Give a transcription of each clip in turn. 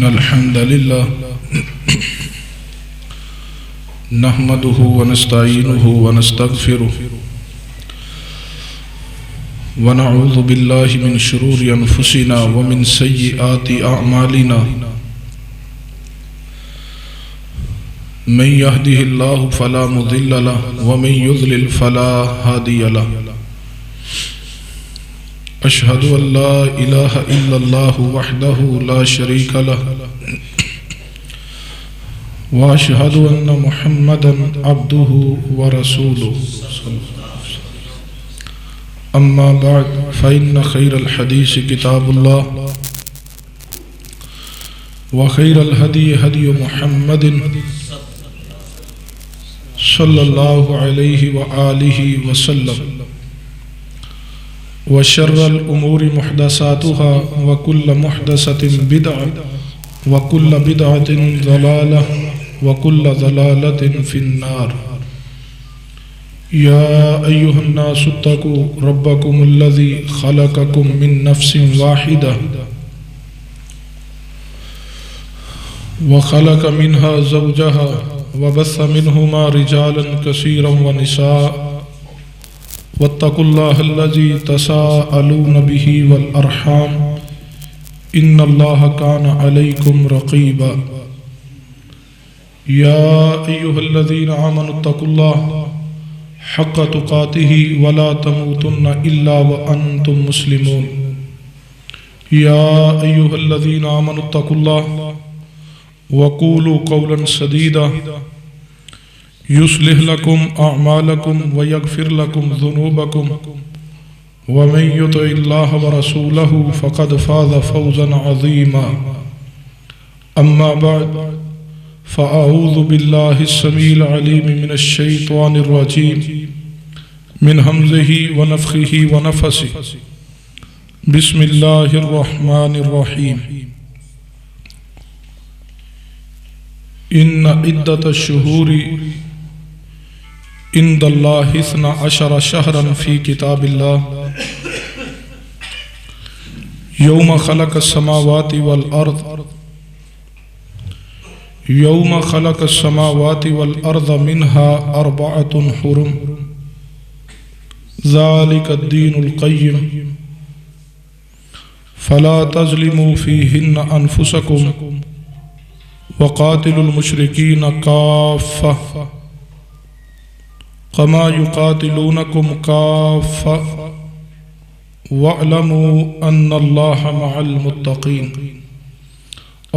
إن الحمد لله نحمده ونستعينه ونستغفره ونعوذ بالله من شرور أنفسنا ومن سيئات أعمالنا من يهده الله فلا مضل له ومن يضلل فلا هادي له أشهد أن لا إله إلا الله وحده لا شريك له وأشهد أن محمدا عبده ورسوله أما بعد فإن خير الحديث كتاب الله وخير الهدي هدي محمد صلى الله عليه وآله وسلم وشر الأمور محدثاتها وكل محدثة بدعة وكل بدعة ضلالة وكل ضلالة في النار يا أيها الناس اتقوا ربكم الذي خلقكم من نفس واحدة وخلق منها زوجها وبث منهما رجالا كثيرا ونساء واتقوا الله الذي تساءلون به والأرحام إن الله كان عليكم رقيبا يا أيها الذين آمنوا اتقوا الله حق تقاته ولا تموتن إلا وأنتم مسلمون يا أيها الذين آمنوا اتقوا الله وقولوا قولا سديدا يصلح لكم أعمالكم ويغفر لكم ذنوبكم ومن يطع الله ورسوله فقد فاز فوزا عظيما أما بعد فأعوذ بالله السميع العليم من الشيطان الرجيم من همزه ونفخه ونفثه بسم الله الرحمن الرحيم إن عدة الشهور عند الله 12 شهرا في كتاب الله يوم خلق السماوات والأرض يوم خلق السماوات والأرض منها 4 حرم ذلك الدين القيم فلا تظلموا فيهن أنفسكم وقاتلوا المشركين كافة كما يقاتلونكم كافة واعلموا أن الله مع المتقين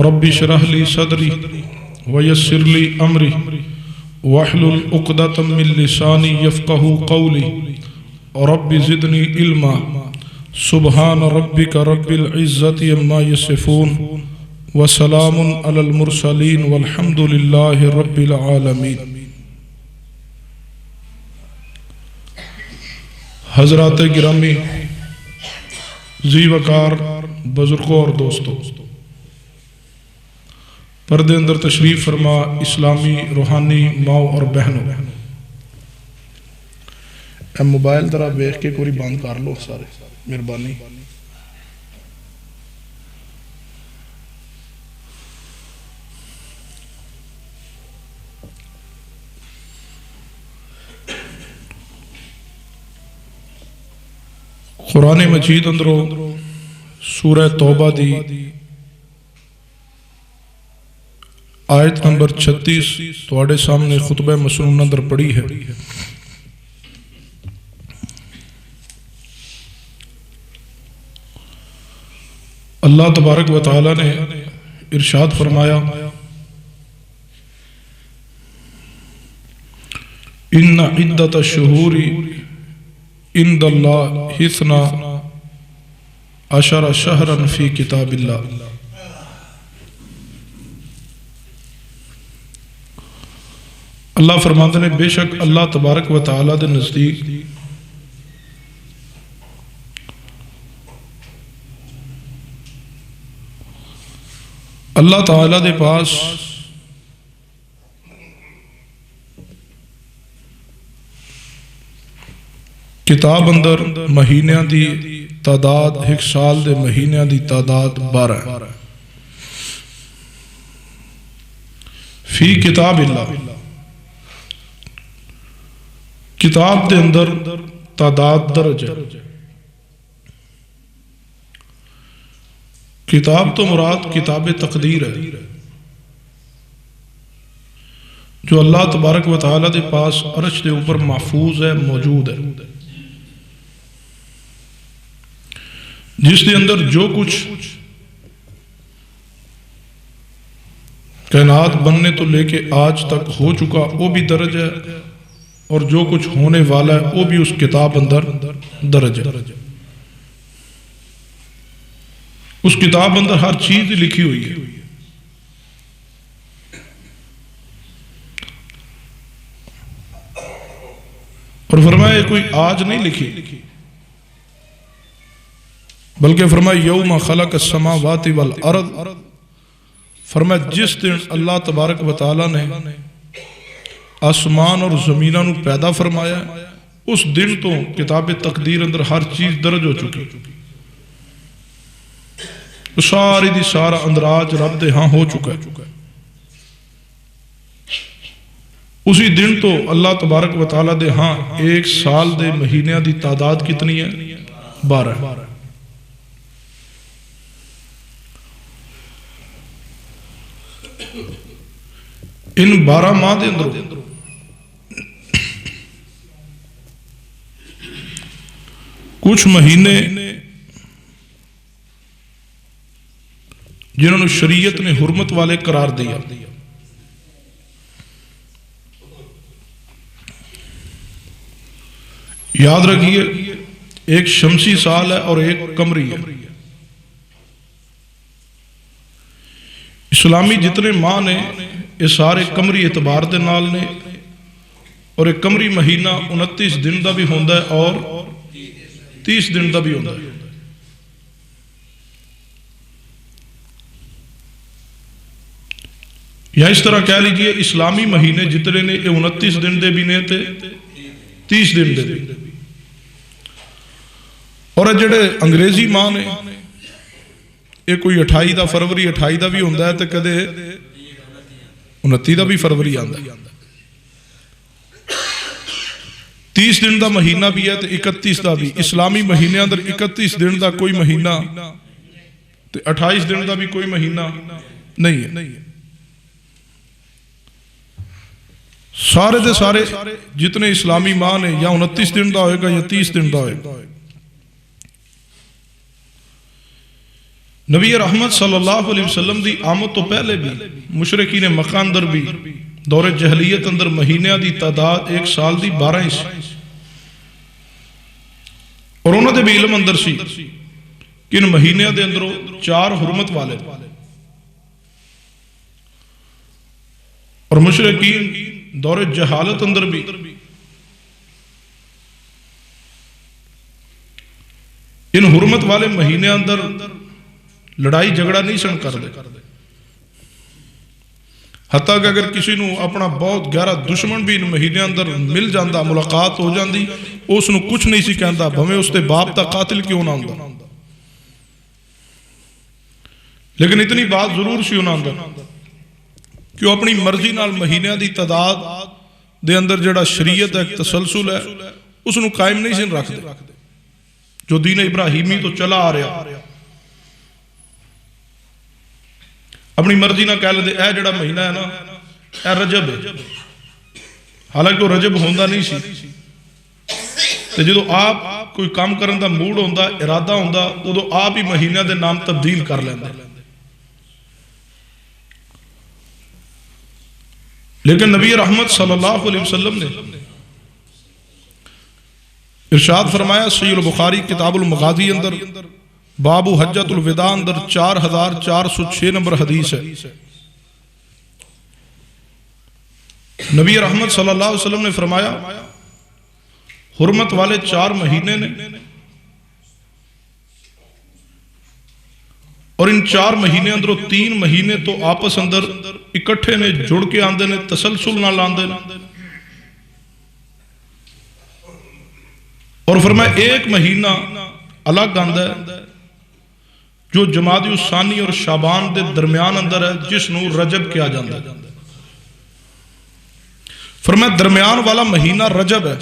رب اشرح لي صدري ويسر لي أمري واحلل عقدة من لساني يفقهوا قولي رب زدني علما سبحان ربك رب العزة عما يصفون وسلام على المرسلين والحمد لله رب العالمين۔ حضرات گرامی، ذی وقار بزرگوں اور دوستوں، پردے اندر تشریف فرما اسلامی روحانی ماؤں اور بہنوں، اے موبائل ذرا بیٹھ کے کوئی بند کر لو سارے، مہربانی۔ قرآن مجید اندروں سورہ توبہ دی آیت نمبر 36 تواڈے سامنے خطبہ مسنون اندر پڑھی ہے۔ اللہ تبارک و تعالی نے ارشاد فرمایا ان عدت الشہور عند اللہ 12 شہرا فی کتاب اللہ۔ اللہ فرماتے ہیں بے شک اللہ تبارک و تعالیٰ دے نزدیک اللہ تعالیٰ دے پاس کتاب اندر مہینیاں دی تعداد ایک سال دے مہینیاں دی تعداد 12 ہے۔ فی کتاب اللہ، کتاب دے اندر تعداد درج ہے. کتاب تو مراد کتاب تقدیر ہے جو اللہ تبارک و تعالیٰ دے پاس عرش دے اوپر محفوظ ہے، موجود ہے، جس دے اندر جو کچھ کائنات بننے تو لے کے آج تک ہو چکا وہ بھی درج ہے، اور جو کچھ ہونے والا ہے وہ بھی اس کتاب اندر درج ہے. اس کتاب اندر ہر چیز لکھی ہوئی ہے. اور فرمایا کوئی آج نہیں لکھی، بلکہ فرمایا یوم خلق السماوات والارض، فرمایا جس دن اللہ تبارک و تعالیٰ نے آسمان اور زمینوں نو پیدا فرمایا، اس دن تو کتاب تقدیر اندر ہر چیز درج ہو چکی، ساری دی سارا اندراج رب دے ہاں ہو چکا ہے. اسی دن تو اللہ تبارک و تعالیٰ دے ہاں ایک سال دے مہینے دی تعداد کتنی ہے؟ 12. ان 12 ماہ دے اندر کچھ مہینے جنہوں نے شریعت نے حرمت والے قرار دیا، یاد رکھیے ایک شمسی سال ہے اور ایک قمری ہے. اسلامی جتنے ماہ نے یہ سارے قمری اعتبار دے نال نے، اور ایک قمری مہینہ 29 دن دا بھی ہوندہ ہے اور 30 دن دا بھی ہوندہ ہے. یا اس طرح کہہ لیجئے اسلامی مہینے جتنے نے یہ 29 دن دے بھی نے تے 30 دن دے بھی. اور جڑے انگریزی ماہ نے یہ کوئی 28 دا فروری 28 دا بھی ہوندہ ہے تے کدے 29 دا بھی فروری آندہ ہے. 30 دن دا مہینہ بھی ہے تے 31 دا بھی. اسلامی مہینے اندر 31 دن دا کوئی مہینہ تے 28 دن دا بھی کوئی مہینہ نہیں ہے. سارے دے سارے جتنے اسلامی ماہ نے یا 29 دن دا ہوئے گا یا 30 دن دا ہوئے گا. نبی رحمت صلی اللہ علیہ وسلم دی آمد تو پہلے بھی مشرکین مکہ اندر بھی دور جہلیت اندر مہینہ دی تعداد ایک سال دی 12 ہی سی، اور انہوں نے بھی علم اندر سی کہ ان مہینہ دے اندروں 4 حرمت والے، اور مشرکین دور جہالت اندر بھی ان حرمت والے مہینے اندر لڑائی جھگڑا نہیں سن کر دے. حتیٰ کہ اگر کسی نو اپنا بہت گہرا دشمن بھی ان مہینے اندر مل جاندہ، ملاقات ہو جاندی، اس نو کچھ نہیں سی کہندہ بھویں اس تے باپ تا قاتل کیوں نہ ہوندا، لیکن اتنی بات ضرور سی انہاں اندر کہ وہ اپنی مرضی نال مہینے دی تعداد دے اندر جڑا شریعت ہے تسلسل ہے اس نو قائم نہیں سن رکھ دے، جو دین ابراہیمی تو چلا آ رہا. اپنی مرضی نہ کہہ لے اے جڑا مہینہ ہے نا اے رجب ہے، حالانکہ وہ رجب ہوندہ نہیں سی. تے جدو آپ کوئی کام کرن دا موڈ ہوندہ، ارادہ ہوندہ، ادو آپ ہی مہینہ دے نام تبدیل کر لیندے. لیکن نبی رحمت صلی اللہ علیہ وسلم نے ارشاد فرمایا صحیح البخاری کتاب المغازی اندر باب حجت الوداع اندر 4406 نمبر حدیث ہے. نبی رحمت صلی اللہ علیہ وسلم نے فرمایا حرمت والے 4 مہینے نے، اور ان 4 مہینے اندروں 3 مہینے تو آپس اندر اکٹھے نے، جڑ کے آندے نے، تسلسل نہ لاندے نے. اور فرمایا ایک مہینہ الگ آندہ ہے جو جمادی الثانی اور شعبان دے درمیان اندر ہے، جس نو رجب کیا جاندہ ہے. فرمایا درمیان والا مہینہ رجب ہے۔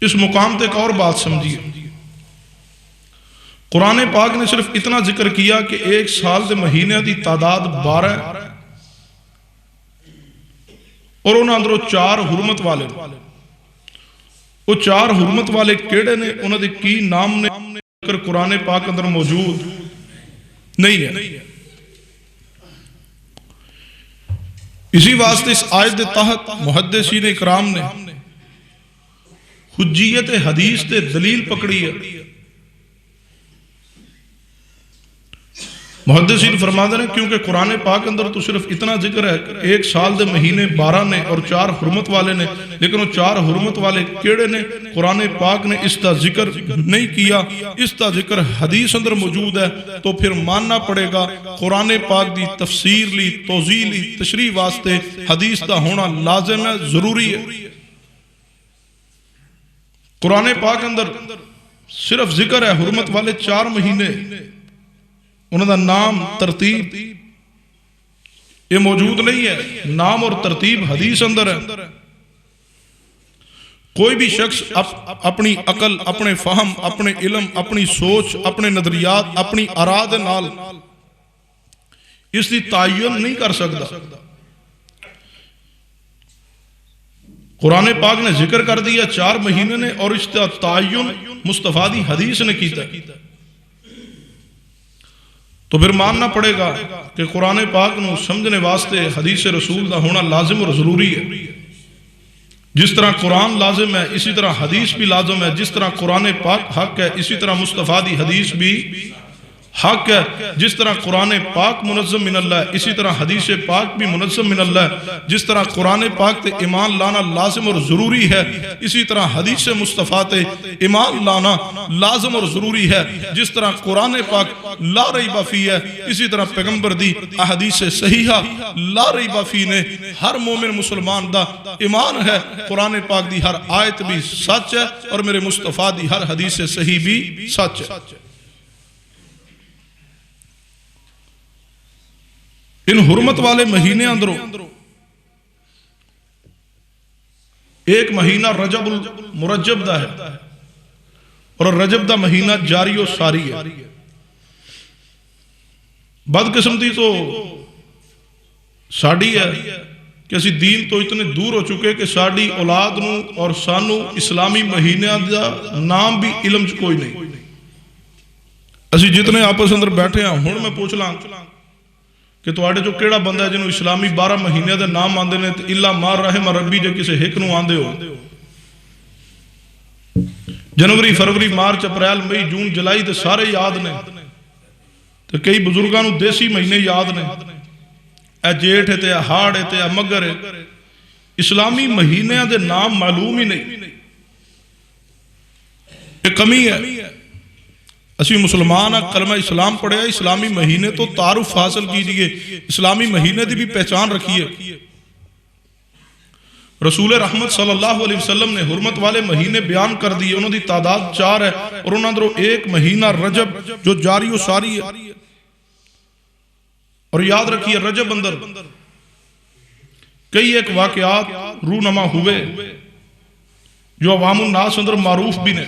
اس مقام تے ایک اور بات سمجھیے، قرآن پاک نے صرف اتنا ذکر کیا کہ ایک سال دے مہینے دی تعداد 12 ہے اور انہاں اندروں 4 حرمت والے، وہ 4 حرمت والے کیڑے نے، انہاں دے کی نام نے ذکر قرآن پاک اندر موجود نہیں ہے۔ اسی واسطے اس آیت دے تحت محدثین اکرام نے حجیت حدیث تے دلیل پکڑی ہے۔ محدثین فرماتے ہیں کیونکہ قرآن پاک اندر تو صرف اتنا ذکر ہے کہ ایک سال دے مہینے 12 نے اور 4 حرمت والے نے، لیکن وہ 4 حرمت والے کیڑے نے قرآن پاک نے اس کا ذکر نہیں کیا، اس کا ذکر حدیث اندر موجود ہے، تو پھر ماننا پڑے گا قرآن پاک دی تفسیر لی، توضیح لی، تشریح واسطے حدیث کا ہونا لازم ہے، ضروری ہے۔ قرآن پاک اندر صرف ذکر ہے حرمت والے 4 مہینے، انہوں دا نام ترتیب یہ موجود نہیں ہے، نام اور ترتیب حدیث اندر ہے۔ کوئی بھی شخص اپنی عقل، اپنے فہم، اپنے علم، اپنی سوچ، اپنے نظریات، اپنی اراد نال اس کی تعین نہیں کر سکتا۔ قرآن پاک نے ذکر کر دیا 4 مہینے نے اور اس کا تعین مصطفیٰ دی حدیث نے کیتا ہے، تو پھر ماننا پڑے گا کہ قرآن پاک نو سمجھنے واسطے حدیث رسول دا ہونا لازم اور ضروری ہے۔ جس طرح قرآن لازم ہے اسی طرح حدیث بھی لازم ہے، جس طرح قرآن پاک حق ہے اسی طرح مصطفیٰ دی حدیث بھی حق ہے، جس طرح قرآن پاک منظم من اللہ ہے اسی طرح حدیث پاک بھی منظم من اللہ ہے، جس طرح قرآن پاک تے ایمان لانا لازم اور ضروری ہے اسی طرح حدیث مصطفیٰ تے ایمان لانا لازم اور ضروری ہے، جس طرح قرآن پاک لا ریب فی ہے اسی طرح پیغمبر دی احادیث صحیحہ لا ریب فی نے ہر مومن مسلمان دا ایمان ہے، قرآن پاک دی ہر آیت بھی سچ ہے اور میرے مصطفیٰ دی ہر حدیث صحیح بھی سچ ہے۔ ان حرمت والے مہینے اندروں ایک مہینہ رجب المرجب دا ہے اور رجب دا مہینہ جاری و ساری ہے۔ بدقسمتی تو ساڑی ہے کہ اسی دین تو اتنے دور ہو چکے کہ ساڑی اولاد نو اور سانو اسلامی مہینے دا نام بھی علم چ کوئی نہیں۔ اسی جتنے آپس اندر بیٹھے ہیں ہن میں پوچھ لاں کہ تواڈے جو کیڑا بندہ ہے جنہوں اسلامی 12 مہینے دے نام آندے نے تے اللہ مار رحم ربی جے کسے ہک نو آندے ہو، جنوری فروری مارچ اپریل مئی جون جولائی تے سارے یاد نے، تے کئی بزرگاں نو دیسی مہینے یاد نے، اے جیٹھ ہے تے اے ہاڑ ہے تے اے مگر ہے، اسلامی مہینے دے نام معلوم ہی نہیں۔ یہ کمی ہے، اسی مسلمان کلمہ اسلام پڑھے اسلامی مہینے تو تعارف حاصل کیجئے، اسلامی مہینے دی بھی پہچان رکھیے۔ رسول رحمت صلی اللہ علیہ وسلم نے حرمت والے مہینے بیان کر دیے، انہوں دی تعداد 4 ہے اور انہوں اندروں ایک مہینہ رجب جو جاری و ساری ہے۔ اور یاد رکھیے رجب اندر کئی ایک واقعات رونما ہوئے جو عوام الناس اندر معروف بھی نے،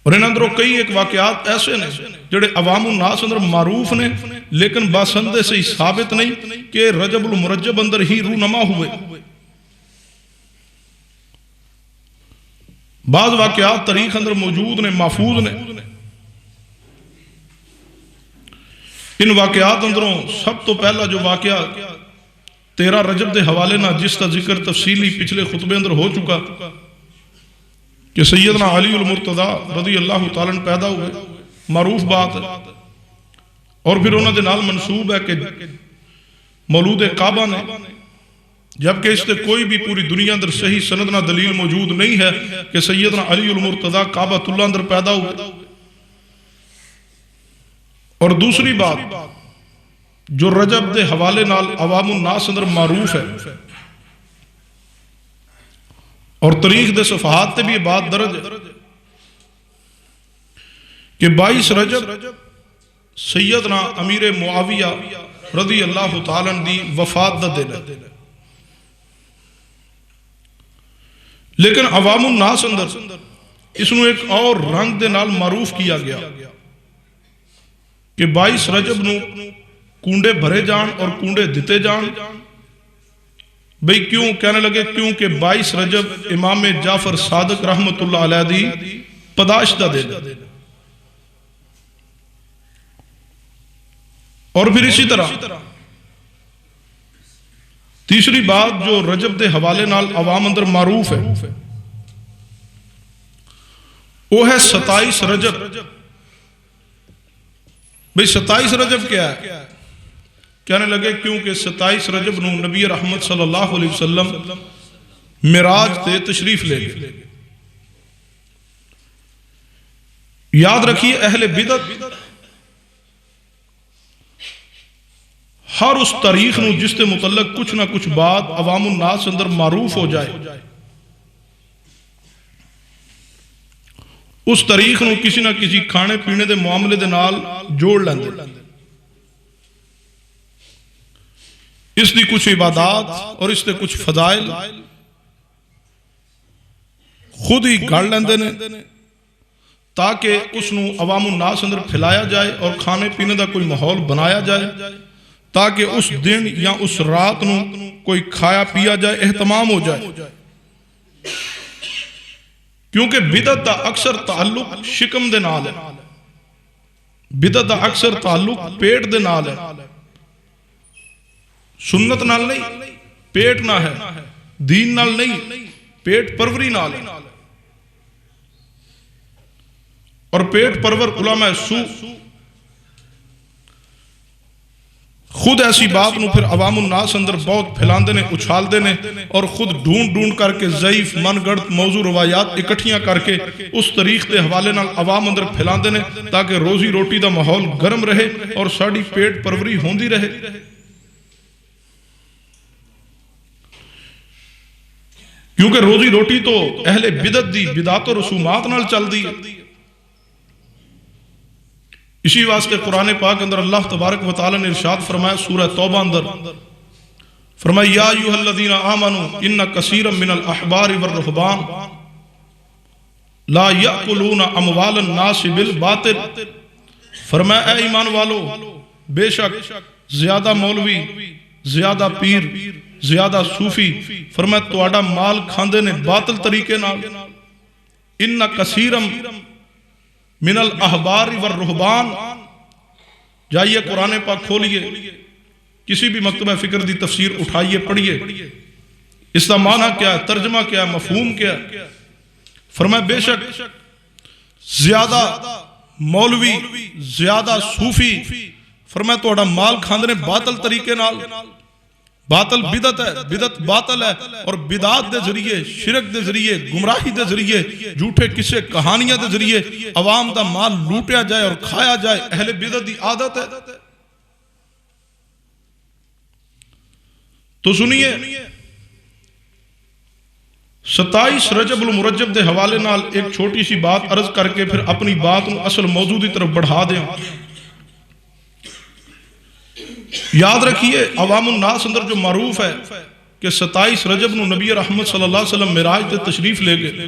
اور ان اندروں کئی ایک واقعات ایسے نے جڑے عوام الناس اندر معروف نے لیکن باسندے سے ہی ثابت نہیں کہ رجب المرجب اندر ہی رونما ہوئے۔ بعض واقعات تاریخ اندر موجود نے، محفوظ نے۔ ان واقعات اندروں سب تو پہلا جو واقعہ 13 رجب دے حوالے نہ جس کا ذکر تفصیلی پچھلے خطبے اندر ہو چکا کہ سیدنا علی المرتضی رضی اللہ تعالیٰ پیدا ہوئے، معروف بات ہے، اور پھر انہوں نے نال منسوب ہے کہ مولود کعبہ نے، جبکہ اس سے کوئی بھی پوری دنیا اندر صحیح سند نہ دلیل موجود نہیں ہے کہ سیدنا علی المرتضی کعبۃ اللہ اندر پیدا ہوئے۔ اور دوسری بات جو رجب دے حوالے نال عوام الناس اندر معروف ہے اور تاریخ دے صفحات تے بھی یہ بات درج ہے کہ 22 رجب سیدنا امیر معاویہ رضی اللہ تعالیٰ عنہ دی وفات دا دن ہے. لیکن عوام الناس اندر اس نو ایک اور رنگ دے نال معروف کیا گیا کہ 22 رجب نو کنڈے بھرے جان اور کنڈے دتے جان. بھئی کیوں؟ کہنے لگے کیونکہ 22 رجب امام جعفر صادق رحمت اللہ علیہ دی پیدائش دا دن. اور پھر اسی طرح تیسری بات جو رجب دے حوالے نال عوام اندر معروف ہے وہ ہے 27 رجب. بھئی 27 رجب کیا ہے؟ کہنے لگے کیونکہ 27 رجب نو نبی رحمت صلی اللہ علیہ وسلم معراج تے تشریف لے گئے. یاد رکھیے اہل بدعت ہر اس تاریخ نو جس تے متعلق کچھ نہ کچھ بات عوام الناس اندر معروف ہو جائے اس تاریخ نو کسی نہ کسی کھانے پینے دے معاملے دے نال جوڑ لیندے. اس دی کچھ عبادات اور اس دے کچھ فضائل خود ہی گھڑ لیندے نے تاکہ اس نو عوام الناس اندر پھیلایا جائے اور کھانے پینے دا کوئی ماحول بنایا جائے تاکہ اس دن یا اس رات نو کوئی کھایا پیا جائے، اہتمام ہو جائے. کیونکہ بدعت دا اکثر تعلق شکم دے نال ہے، بدعت دا اکثر تعلق پیٹ دے نال ہے، سنت نال نہیں، پیٹ نہ ہے، دین نال نہیں، پیٹ پروری نال ہے. اور پیٹ پرور علماء سو خود ایسی بات نو پھر عوام الناس اندر بہت پھیلاندے نے، اچھالدے نے اور خود ڈھونڈ کر کے ضعیف من گڑت موضوع روایات اکٹھیاں کر کے اس تاریخ دے حوالے نال عوام اندر پھیلاندے نے تاکہ روزی روٹی دا ماحول گرم رہے اور ساڑی پیٹ پروری ہوندی رہے. کیونکہ روزی روٹی تو اہل بدعت دی بدعت و رسومات نال چل دی. اسی واسطے قرآن پاک اندر اللہ تبارک و تعالی نے ارشاد فرمایا سورہ توبہ اندر فرمایا یا ایھا الذین آمنوا ان کثیرا من الاحبار والرہبان لا یاکلون اموال الناس بالباطل. فرمایا اے ایمان والو بے شک زیادہ مولوی، زیادہ پیر، زیادہ صوفی فرمایا تواڈا مال کھاندے نے باطل طریقے نال. ان کثیرا من الاحبار والرہبان، جائیے قرآن پاک کھولیے، کسی بھی مکتبہ فکر دی تفسیر اٹھائیے پڑھیے، اس کا معنی کیا ہے، ترجمہ کیا ہے، مفہوم کیا ہے. فرمایا بے شک زیادہ مولوی، زیادہ صوفی فرمایا تواڈا مال کھاندے نے باطل طریقے نال. باطل بدعت ہے، بدعت باطل ہے اور بدعات دے ذریعے، شرک دے ذریعے، گمراہی دے ذریعے، جھوٹے قصے کہانیاں دے ذریعے عوام دا مال لوٹیا جائے اور کھایا جائے، اہل بدعت دی عادت ہے. تو سنیے 27 رجب المرجب دے حوالے نال ایک چھوٹی سی بات عرض کر کے پھر اپنی بات اصل موضوع دی طرف بڑھا دیں. یاد رکھیے عوام الناس اندر جو معروف ہے کہ 27 رجب نو نبی رحمت صلی اللہ علیہ وسلم معراج تے تشریف لے گئے.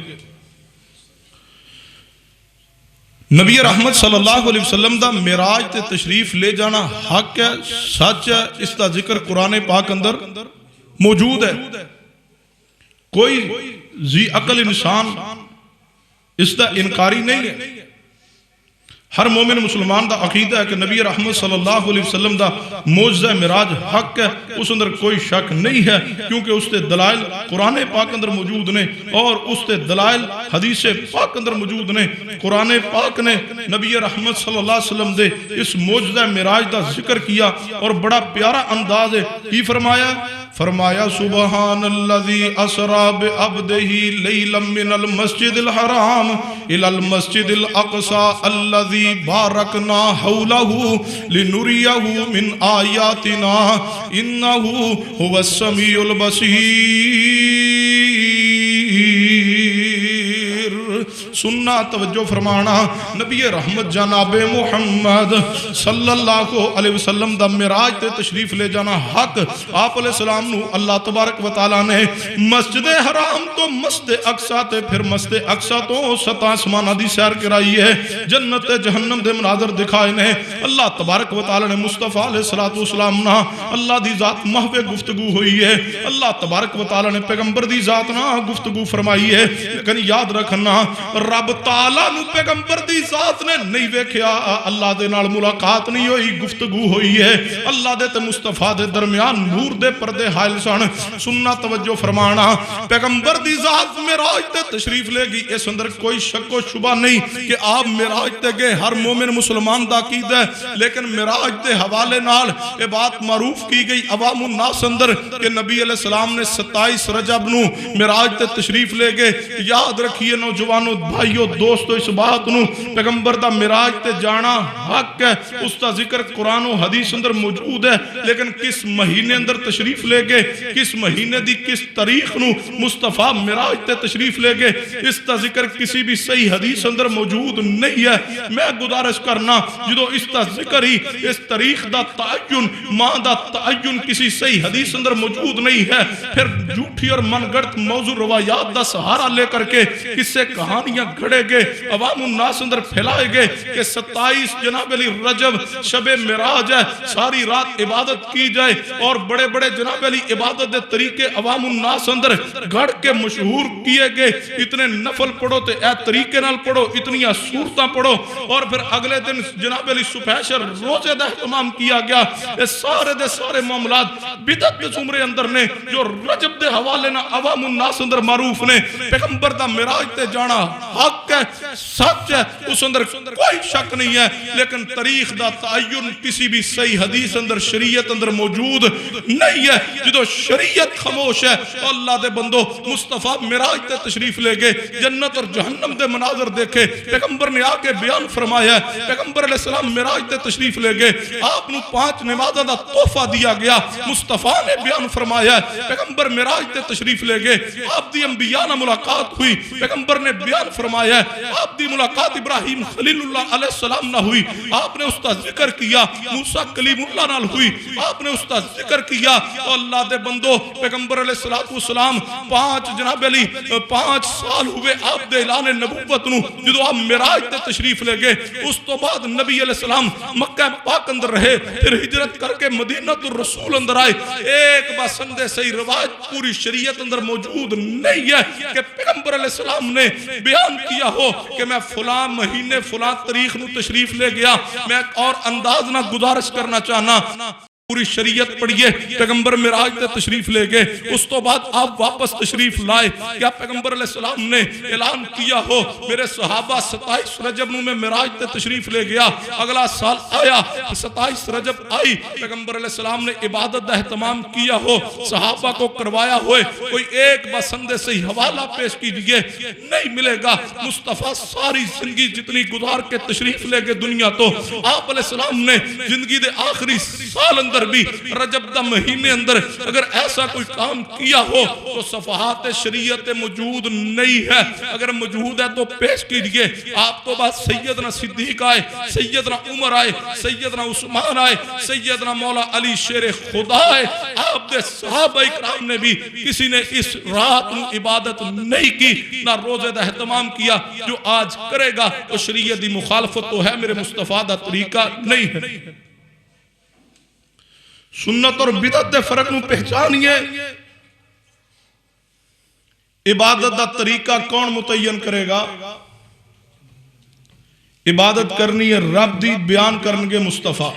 نبی رحمت صلی اللہ علیہ وسلم دا معراج تے تشریف لے جانا حق ہے، سچ ہے، اس کا ذکر قرآن پاک اندر موجود ہے. کوئی ذی عقل انسان اس کا انکاری نہیں ہے. ہر مومن مسلمان دا عقیدہ ہے کہ نبی رحمت صلی اللہ علیہ وسلم دا معجزہ معراج حق ہے، اس اندر کوئی شک نہیں ہے کیونکہ اس تے دلائل قرآن پاک اندر موجود نے اور اس تے دلائل حدیث پاک اندر موجود نے. قرآن پاک نے نبی رحمت صلی اللہ علیہ وسلم دے اس معجزہ معراج دا ذکر کیا اور بڑا پیارا انداز ہے. کی فرمایا سبحان الذی اسری بعبدہ لیلا من المسجد الحرام الی المسجد الاقصی الذی بارکنا حولہ لنریہ من آیاتنا انہ هو السمیع البصیر. سننا توجہ فرمانا نبی رحمت جناب محمد صلی اللہ علیہ وسلم دا معراج تے تشریف لے جانا حق آپ علیہ السلام نو اللہ تبارک و تعالیٰ نے مسجد حرام تو مسجد اقصی تے پھر مسجد اقصی تو ستا آسمانہ دی سیر کرائی ہے جنت جہنم دے مناظر دکھائے نے اللہ تبارک و تعالیٰ نے مصطفیٰ علیہ السلام نا اللہ دی ذات محو گفتگو ہوئی ہے اللہ تبارک و تعالیٰ نے پیغمبر دی ذات نا گفتگو فرمائی ہے لیکن یاد رکھنا رب تعالیٰ نو پیغمبر دی ذات نے نہیں ویکھیا اللہ دے نال ملاقات نہیں ہوئی گفتگو ہوئی ہے اللہ دے تے مصطفیٰ دے درمیان نور دے پردے حائل سن سننا توجہ فرمانا پیغمبر دی ذات معراج تے تشریف لے گی اس اندر کوئی شک و شبہ نہیں کہ آپ معراج تے گئے ہر مومن مسلمان دا عقیدہ ہے لیکن معراج تے حوالے نال یہ بات معروف کی گئی عوام الناس اندر کہ نبی علیہ السلام نے 27 رجب نو معراج تے تشریف لے گئے یاد رکھیے نوجوانوں بھائیوں دوستو اس بات نو پیغمبر دا معراج تے جانا حق ہے اس کا ذکر قرآن و حدیث اندر موجود ہے لیکن کس مہینے اندر تشریف لے گئے کس مہینے دی کس تاریخ نو مصطفیٰ معراج تے تشریف لے گئے اس کا ذکر کسی بھی صحیح حدیث اندر موجود نہیں ہے میں گزارش کرنا جدو اس کا ذکر ہی اس تاریخ دا تعین ماں دا تعین کسی صحیح حدیث اندر موجود نہیں ہے پھر جھوٹی اور من گڑت موضوع روایات دا سہارا لے کر کے کس سے کہانیاں گھڑے گئے عوام الناس اندر پھیلائے گئے کہ 27 جناب علی رجب شب معراج ہے ساری رات عبادت کی جائے اور بڑے بڑے جناب علی عبادت دے طریقے عوام الناس اندر گھڑ کے مشہور کیے گئے اتنے نفل پڑھو تے اے طریقے نال پڑھو اتنی سورتاں پڑھو اور پھر اگلے دن جناب علی سپیشل روزے دا اہتمام کیا گیا یہ سارے دے سارے معاملات بدعت دے زمرے اندر نے جو رجب دے حوالے نہ عوام الناس اندر معروف نے پیغمبر دا معراج تے جانا حق ہے سچ ہے اس اندر کوئی شک نہیں ہے لیکن تاریخ دا تعین کسی بھی صحیح حدیث اندر شریعت اندر موجود نہیں ہے جدو شریعت خاموش ہے اللہ دے بندو مصطفیٰ معراج تے تشریف لے گئے جنت اور جہنم دے مناظر دیکھے پیغمبر نے آکے بیان فرمایا ہے پیغمبر علیہ السلام معراج تے تشریف لے گئے آپ نو 5 نمازہ دا تحفہ دیا گیا مصطفیٰ نے بیان فرمایا ہے پیغمبر معراج تے تشریف لے گئے آپ دی انبیاء نہ ملاقات ہوئی پیغمبر نے بیان فرمایا ہے آپ دی ملاقات ابراہیم خلیل اللہ علیہ السلام نہ ہوئی آپ نے اس کا ذکر کیا موسیٰ کلیم اللہ نال ہوئی آپ نے اس کا ذکر کیا اللہ دے بندو پیغمبر علیہ السلام 5 جناب علی 5 سال ہوئے آپ دے اعلان نبوت نو جدو آپ معراج تے تشریف لے گئے اس تو بعد نبی علیہ السلام مکہ پاک اندر رہے پھر ہجرت کر کے مدینہ الرسول اندر آئے ایک بسندے صحیح روایت پوری شریعت اندر موجود نہیں ہے کہ پیغمبر علیہ السلام نے بیان کیا ہو کہ میں فلاں مہینے فلاں تاریخ نو تشریف لے گیا میں ایک اور انداز نہ گزارش کرنا چاہنا پوری شریعت پڑھیے پیغمبر معراج تے تشریف لے گئے اس تو بعد آپ واپس تشریف لائے کیا پیغمبر علیہ السلام نے اعلان کیا ہو میرے صحابہ 27 رجب نو میں معراج تے تشریف لے گیا اگلا سال آیا 27 رجب آئی پیغمبر علیہ السلام نے عبادت دا اہتمام کیا ہو صحابہ کو کروایا ہوئے کوئی ایک بسندے سے حوالہ پیش کیجئے نہیں ملے گا مصطفیٰ ساری زندگی جتنی گزار کے تشریف لے گئے دنیا تو آپ علیہ السلام نے زندگی دے آخری سال اندر بھی رجب دا مہینے اندر اگر ایسا کوئی کام کیا ہو تو صفحات شریعت موجود نہیں ہے اگر موجود ہے تو پیش کیجئے آپ تو بعد سیدنا صدیق آئے سیدنا عمر آئے سیدنا عثمان آئے سیدنا مولا علی شیر خدا آئے آپ دے صحابہ اکرام نے بھی کسی نے اس رات میں عبادت نہیں کی نہ روزے دا اہتمام کیا جو آج کرے گا تو شریعت دی مخالفت تو ہے میرے مصطفیٰ دا طریقہ نہیں ہے سنت اور بدعت دے فرق نو پہچانیے عبادت دا طریقہ کون متعین کرے گا عبادت کرنی ہے رب دی بیان کرنگے مصطفیٰ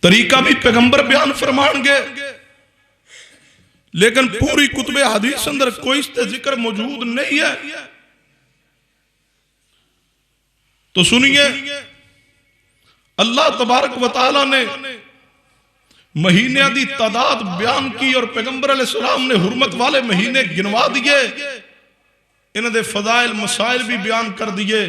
طریقہ بھی پیغمبر بیان فرمانگے لیکن پوری کتب حدیث اندر کوئی اس تے ذکر موجود نہیں ہے تو سنیے اللہ تبارک و تعالیٰ نے مہینے دی تعداد بیان کی اور پیغمبر علیہ السلام نے حرمت والے مہینے گنوا دیے انہوں نے فضائل مسائل بھی بیان کر دیے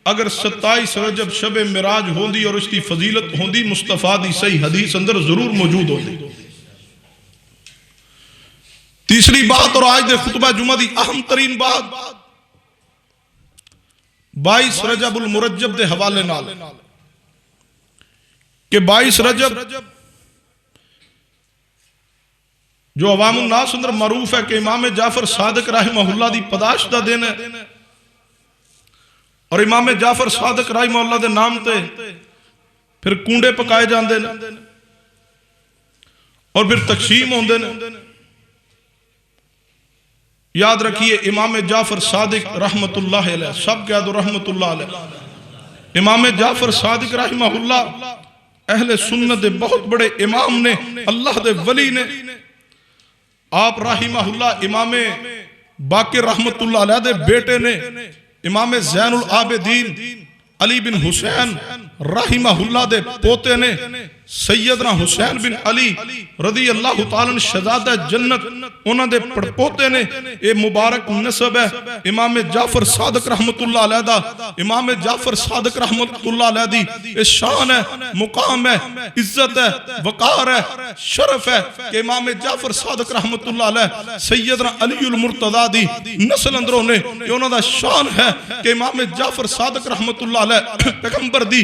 اگر 27 رجب شب معراج ہوندی اور اس کی فضیلت ہوندی مصطفیٰ دی صحیح حدیث اندر ضرور موجود ہوندی تیسری بات اور آج دے خطبہ جمعہ دی اہم ترین بات 22 رجب المرجب دے حوالے نال کہ 22 رجب جو عوام الناس اندر معروف ہے کہ امام جعفر صادق رحمہ اللہ دی پیدائش دا دن ہے، اور امام جعفر صادق رحمہ اللہ دے نام تے پھر کونڈے پکائے جاندے نے اور پھر تقسیم ہوندے نے۔ یاد رکھیے امام جعفر صادق رحمت اللہ علیہ، سب کہہ دو رحمت اللہ علیہ۔ امام جعفر صادق رحمہ اللہ اہل سنت دے بہت بڑے امام نے، اللہ دے ولی نے۔ آپ رحمہ اللہ امام باقر رحمت اللہ علیہ دے بیٹے نے، امام زین العابدین علی بن حسین رحمہ اللہ دے پوتے نے، سیدنا حسین بن علی رضی اللہ تعالیٰ شہزادہ جنت انہوں دے پڑپوتے نے۔ اے مبارک نسب ہے امام جعفر صادق رحمت اللہ علیہ دا۔ امام جعفر صادق رحمت اللہ علیہ دی اے شان ہے، مقام ہے، عزت ہے، وقار ہے، شرف ہے کہ امام جعفر صادق رحمت اللہ علیہ سیدنا علی المرتضی دی نسل اندروں نے، یہ انہوں دا شان ہے کہ امام جعفر صادق رحمت اللہ علیہ پیغمبر دی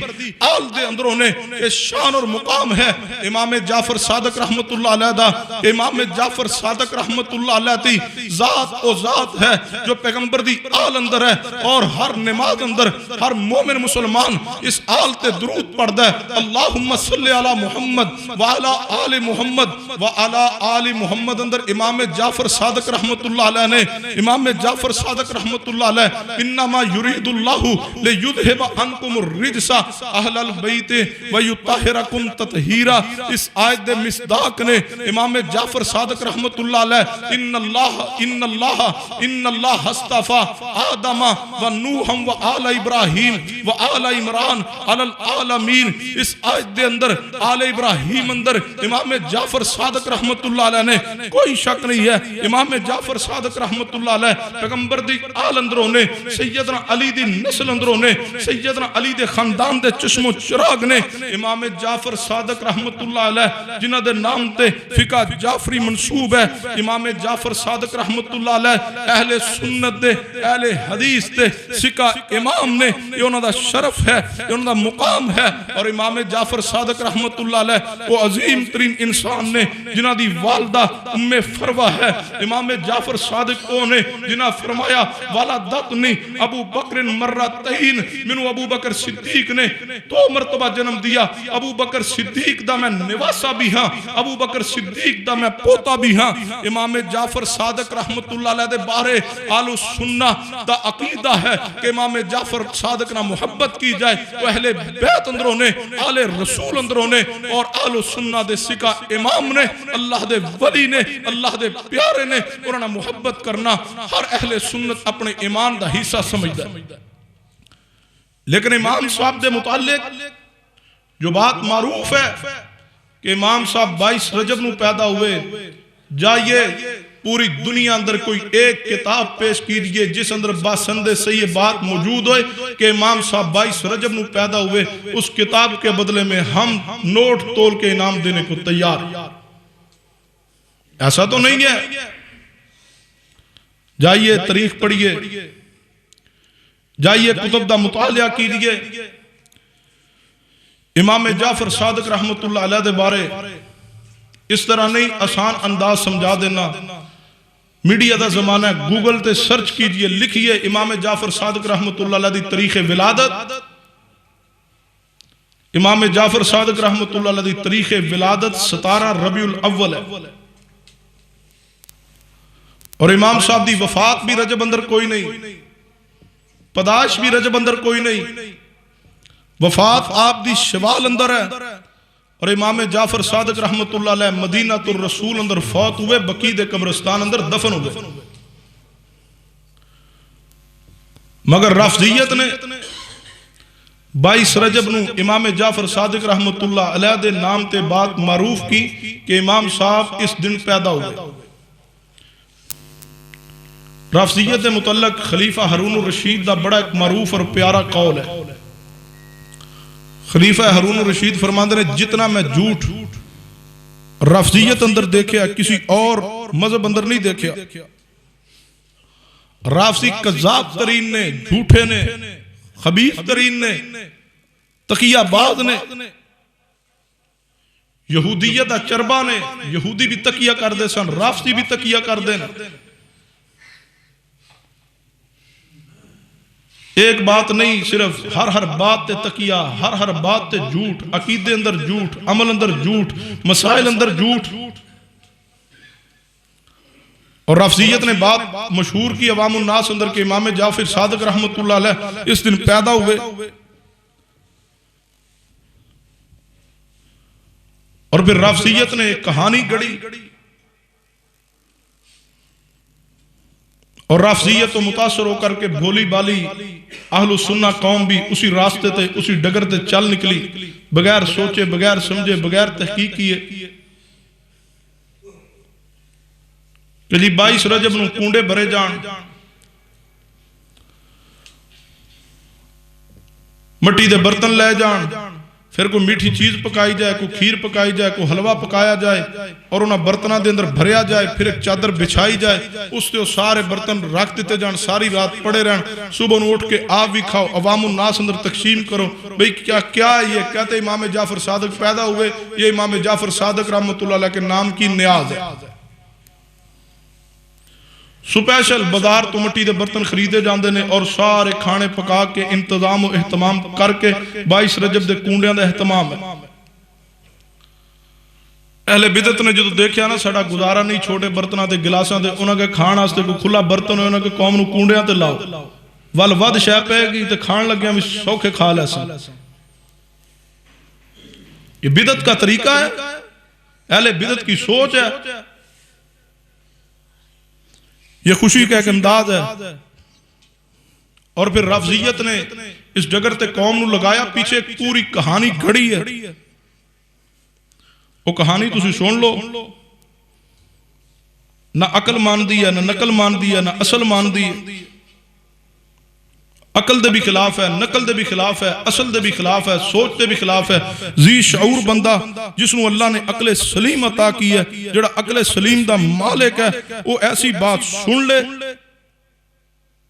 آل دے اندروں نے، یہ شان اور مقام ہے امام جعفر صادق رحمت اللہ علیہ دا۔ امام جعفر صادق رحمت اللہ علیہ دی ذات و ذات ہے جو پیغمبر دی آل اندر ہے، اور ہر نماز اندر ہر مومن مسلمان اس آل تے درود پڑھدا ہے، اللہم صلی علی محمد وعلی آل محمد وعلی آل محمد اندر امام جعفر صادق رحمت اللہ علیہ نے، امام جعفر صادق رحمت اللہ علیہ انما یرید اللہ لیذھب عنکم الرجس اہل البیت ویطہرکم تطہیرا۔ اس آیت دے مصداق نے امام جعفر صادق رحمت اللہ علیہ ان اللہ اصطفى آدم و نوح و آل ابراہیم و آل عمران علی العالمین۔ اس آیت دے اندر آل ابراہیم اندر امام جعفر صادق رحمت اللہ علیہ نے، کوئی شک نہیں ہے امام جعفر صادق رحمت اللہ علیہ پیغمبر دی آل اندروں نے، سیدنا علی دی نسل اندروں نے، سیدنا علی دے خاندان دے چشم و چراغ نے۔ امام جعفر صادق رحمت اللہ علیہ جنہ دے نام تے فقہ جعفری منصوب ہے، امام جعفر صادق رحمت اللہ علیہ اہل سنت دے اہل حدیث دے فقہ امام نے، یہ انہوں دا شرف ہے، یہ انہوں دا مقام ہے۔ اور امام جعفر صادق رحمت اللہ علیہ وہ عظیم ترین انسان نے جنہ دی والدہ ام فروہ ہے۔ امام جعفر صادق او نے جنہ فرمایا والدتنی ابو بکر مرتین، منو ابو بکر صدیق نے 2 مرتبہ جنم دیا، ابو بکر صدیق دا میں نواسا بھی ہاں، ابو بکر صدیق دا میں پوتا بھی ہاں۔ امام جعفر صادق رحمت اللہ علیہ دے بارے آل سنہ دا عقیدہ ہے کہ امام جعفر صادق نہ محبت کی جائے، تو اہل بیت اندروں نے، آل رسول اندروں نے، اور آل سنہ دے سکا امام نے، اللہ دے ولی نے، اللہ دے پیارے نے، انہوں نے محبت کرنا ہر اہل سنت اپنے ایمان دا حصہ سمجھدا ہے۔ لیکن امام صاحب دے متعلق جو بات معروف ہے کہ امام صاحب 22 رجب نو پیدا ہوئے، جائیے پوری دنیا اندر کوئی ایک کتاب پیش کیجئے جس اندر باسندے سے یہ بات موجود ہوئے کہ امام صاحب 22 رجب نو پیدا ہوئے، اس کتاب کے بدلے میں ہم نوٹ تول کے انعام دینے کو تیار۔ ایسا تو نہیں ہے۔ جائیے تاریخ پڑھیے، جائیے کتب دا مطالعہ کیجئے۔ امام جعفر صادق رحمت اللہ علیہ دے بارے اس طرح نہیں آسان انداز سمجھا دینا۔ میڈیا دا زمانہ ہے، گوگل تے سرچ کیجئے، لکھئے امام جعفر صادق رحمت اللہ علیہ دی تاریخ ولادت۔ امام جعفر صادق رحمت اللہ علیہ دی تاریخ ولادت 17 ربیع الاول ہے، اور امام صاحب دی وفات بھی رجب اندر کوئی نہیں، پیدائش بھی رجب اندر کوئی نہیں، وفات آپ دی شوال اندر ہے، اور امام جعفر صادق رحمت اللہ علیہ مدینہ الرسول اندر فوت ہوئے، بقیع دے قبرستان اندر دفن ہوئے۔ مگر رافضیت نے 22 رجب نو امام جعفر صادق رحمت اللہ علیہ دے نام تے بات معروف کی کہ امام صاحب اس دن پیدا ہوئے۔ رافضیت دے متعلق خلیفہ ہارون الرشید دا بڑا ایک معروف اور پیارا قول ہے۔ خلیفہ ہارون الرشید فرماندے نے جتنا میں جھوٹ رافضیت اندر دیکھے کسی اور مذہب اندر نہیں دیکھیا. رافضی کذاب ترین نے، جھوٹے نے، خبیث ترین نے، تقیہ باز نے، یہودیت دا چربا نے. یہودی بھی تقیہ کر دے سن، رافضی بھی تقیہ کر دے. ایک بات نہیں، صرف ہر بات تے تقیہ، ہر بات تے جھوٹ، عقیدے اندر جھوٹ، عمل اندر جھوٹ، مسائل اندر جھوٹ. اور رافضیت نے بات مشہور کی عوام الناس اندر کہ امام جعفر صادق رحمت اللہ علیہ اس دن پیدا ہوئے. اور پھر رافضیت نے ایک کہانی گڑی، اور رافضیت تو متاثر ہو کر کے بھولی بالی اہل السنہ قوم بھی اسی راستے تے، اسی ڈگر تے چل نکلی، بغیر سوچے، بغیر سمجھے، بغیر تحقیق کیے کہ جی 22 رجب نو کونڈے بھرے جان، مٹی دے برتن لے جان، پھر کوئی میٹھی چیز پکائی جائے، کوئی کھیر پکائی جائے، کوئی حلوہ پکایا جائے، اور انہاں برتنہ دے اندر بھریا جائے، پھر ایک چادر بچھائی جائے، اس تے سارے برتن رکھ دیتے جان، ساری رات پڑے رہن، صبح نو اٹھ کے آپ بھی کھاؤ، عوام الناس اندر تقسیم کرو. بھئی کیا ہے یہ؟ کہتے امام جعفر صادق پیدا ہوئے، یہ امام جعفر صادق رحمت اللہ علیہ کے نام کی نیاز ہے. سپیشل بازار تو مٹی دے برتن خریدے جاندے نے، اور سارے کھانے پکا کے انتظام و اہتمام کر کے 22 رجب دے کونڈیاں دا اہتمام ہے. اہل بدعت نے جدو دیکھیا نا ساڑا گزارا نہیں چھوٹے برتنہ دے گلاساں دے، انہاں کے کھان آستے کوئی کھلا برتن ہوئے، انہاں کے قوم نو کونڈیاں تے لاؤ، وال ود شے پہ گی تے کھان لگیاں بھی سوکھے کھا لے سن. یہ بدعت کا طریقہ ہے، اہل بدعت کی سوچ ہے، یہ خوشی کا ایک انداز ہے. اور پھر رافضیت نے اس جگر تے قوم نو لگایا، پیچھے ایک پوری کہانی گھڑی ہے. وہ کہانی تسی سن لو، نہ عقل مان دی ہے، نہ نقل مان دی ہے، نہ اصل مان دی ہے. عقل دے بھی خلاف ہے، نقل دے بھی خلاف ہے، اصل دے بھی خلاف ہے، سوچ دے بھی خلاف ہے. ذی شعور بندہ جس نو اللہ نے عقل سلیم عطا کی ہے، جڑا عقل سلیم دا مالک ہے، وہ ایسی بات سن لے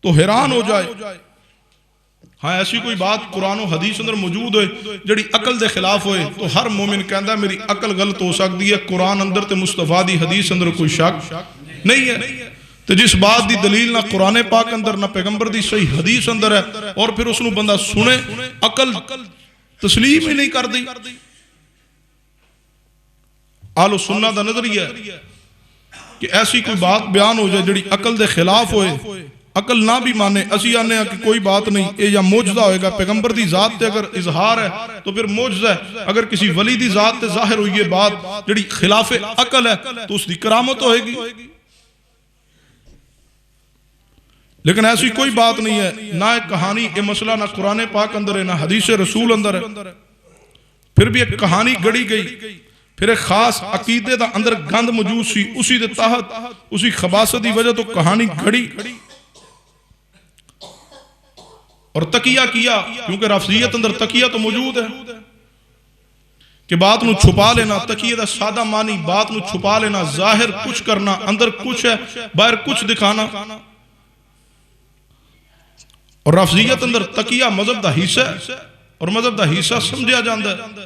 تو حیران ہو جائے. ہاں ایسی کوئی بات قرآن و حدیث اندر موجود ہوئے جڑی عقل دے خلاف ہوئے تو ہر مومن کہندا ہے میری عقل غلط ہو سکتی ہے، قرآن اندر تے مصطفیٰ دی حدیث اندر کوئی شک نہیں ہے. تو جس بات دی دلیل نہ قرآن پاک اندر نہ پیغمبر دی صحیح حدیث اندر ہے، اور پھر اس نو بندہ سنے، عقل تسلیم ہی نہیں کر دی. اہل سنہ دا نظریہ ہے کہ ایسی کوئی بات بیان ہو جائے جڑی عقل دے خلاف ہوئے، عقل نہ بھی مانے، اسی آنے ہیں کہ کوئی بات نہیں، یہ یا موجزہ ہوئے گا. پیغمبر دی ذات تے اگر اظہار ہے تو پھر موجزہ ہے، اگر کسی ولی دی ذات تے ظاہر ہوئی یہ بات جڑی خلاف عقل ہے تو اس دی کرامت ہوئے گی. لیکن ایسی کوئی بات نہیں ہے، نہ ایک کہانی، یہ مسئلہ نہ قرآن پاک اندر ہے، نہ حدیث رسول اندر ہے. پھر بھی ایک کہانی گڑی گئی، پھر ایک خاص عقیدے دا اندر گند موجود سی، اسی دے تحت اسی خباثت دی وجہ تو کہانی گھڑی اور تقیہ کیا. کیونکہ رافضیت اندر تقیہ تو موجود ہے کہ بات نو چھپا لینا. تقیہ دا سادہ معنی بات نو چھپا لینا، ظاہر کچھ کرنا، اندر کچھ ہے، باہر کچھ دکھانا. اور رافضیت اندر تقیہ مذہب دا حصہ ہے، اور مذہب دا حصہ سمجھا جاندہ ہے،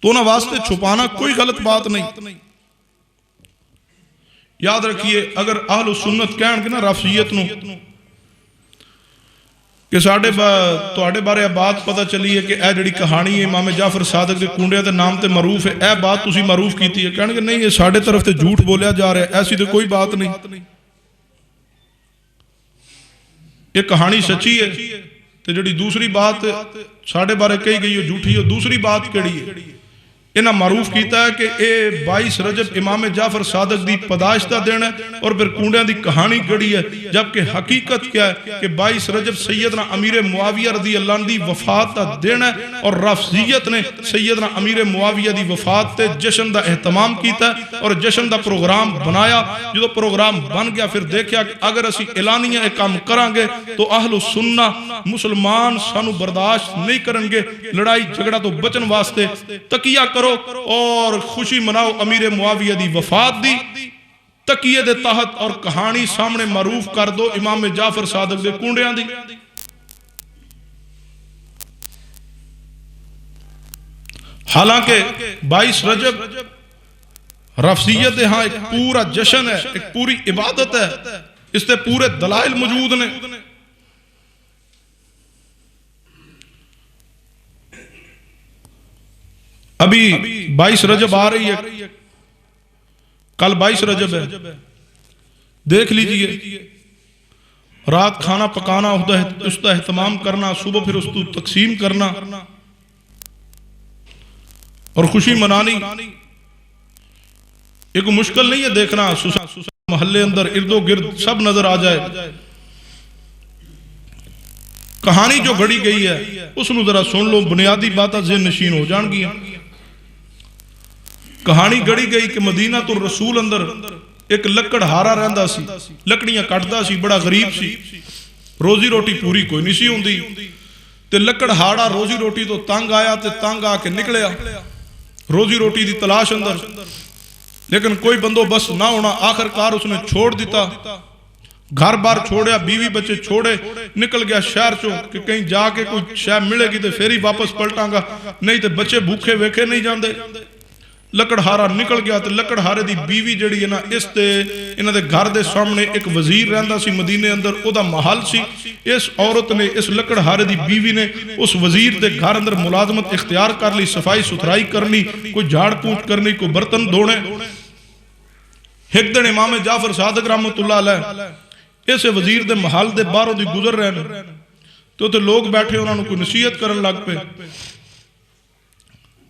تو نہ واسطے چھپانا کوئی غلط بات نہیں. یاد رکھیے اگر اہل سنت کہن گے نا رافضیت نو کہ تواڈے بارے بات پتہ چلی ہے کہ اے جڑی کہانی ہے امام جعفر صادق دے کونڈے تے نام تے معروف ہے، اے بات تسی معروف کیتی ہے، کہن گے نہیں یہ ساڈے طرف تے جھوٹ بولیا جا رہا ہے، ایسی تے کوئی بات نہیں. یہ کہانی سچی ہے تے جڑی دوسری بات ساڈے بارے کہی گئی ہے جھوٹی ہے. دوسری بات کیڑی ہے؟ انہاں معروف کیتا ہے کہ اے 22 رجب امام جعفر صادق دی پیدائش دا دن ہے، اور پھر کونڈیاں دی کہانی گڑی ہے. جبکہ حقیقت کیا ہے کہ 22 رجب سیدنا امیر معاویہ رضی اللہ عنہ دی وفات دا دن ہے، اور رافضیت نے سیدنا امیر معاویہ دی وفات تے جشن دا اہتمام کیتا ہے اور جشن دا پروگرام بنایا. جو پروگرام بن گیا پھر دیکھیا کہ اگر اسی اعلانیہ ایک کام کریں گے تو اہل سنہ مسلمان سانو برداشت نہیں کریں گے. لڑائی جھگڑا تو بچن واسطے تقیہ کرو اور خوشی مناؤ امیر معاویہ دی وفات دی تکیے دے تحت، اور کہانی سامنے معروف کر دو امام جعفر صادق دے کونڈیاں دی۔ حالانکہ 22 رجب رفضیت ہاں ایک پورا جشن ہے، ایک پوری عبادت ہے، اس تے پورے دلائل موجود نے۔ ابھی 22 رجب آ رہی ہے، کل 22 رجب ہے، دیکھ لیجئے رات کھانا پکانا، اس کا اہتمام کرنا، صبح پھر اس کو تقسیم کرنا اور خوشی منانی ایک مشکل نہیں ہے۔ دیکھنا محلے اندر ارد و گرد سب نظر آ جائے، کہانی جو گھڑی گئی ہے اس نو ذرا سن لو، بنیادی باتاں ذہن نشین ہو جان گیا۔ کہانی گھڑی گئی کہ مدینہ الرسول اندر ایک لکڑ ہارا رہندا سی، لکڑیاں کٹدا سی، بڑا غریب سی، روزی روٹی پوری کوئی نہیں سی ہوندی، تے لکڑ ہاڑا روزی روٹی تو تنگ آیا تے تنگ آ کے نکلیا روزی روٹی دی تلاش اندر، لیکن کوئی بندوبست نہ ہونا، آخر کار اس نے چھوڑ دیتا، گھر بار چھوڑیا، بیوی بچے چھوڑے، نکل گیا شہر چوں کہ کہیں جا کے کوئی شے ملے گی تے پھر ہی واپس پلٹاں گا، نہیں تے بچے بھوکے ویکھے نہیں جاندے۔ لکڑ ہارا نکل گیا تے لکڑ ہارے دی بیوی جڑی ہے نا، اس تے انہاں دے گھر دے سامنے ایک وزیر رہندا سی مدینے اندر، او دا محل سی۔ اس عورت نے، اس لکڑ ہارے دی بیوی نے اس وزیر دے گھر اندر ملازمت اختیار کر لی، صفائی ستھرائی کرنی، کوئی جھاڑ پونچھ کرنی، کوئی برتن دھونے۔ ایک دن امام جعفر صادق رحمت اللہ علیہ اس وزیر دے محل دے باہروں دی گزر رہے ہیں، تو تے لوگ بیٹھے انہوں نے کوئی نصیحت کرن لگ پے،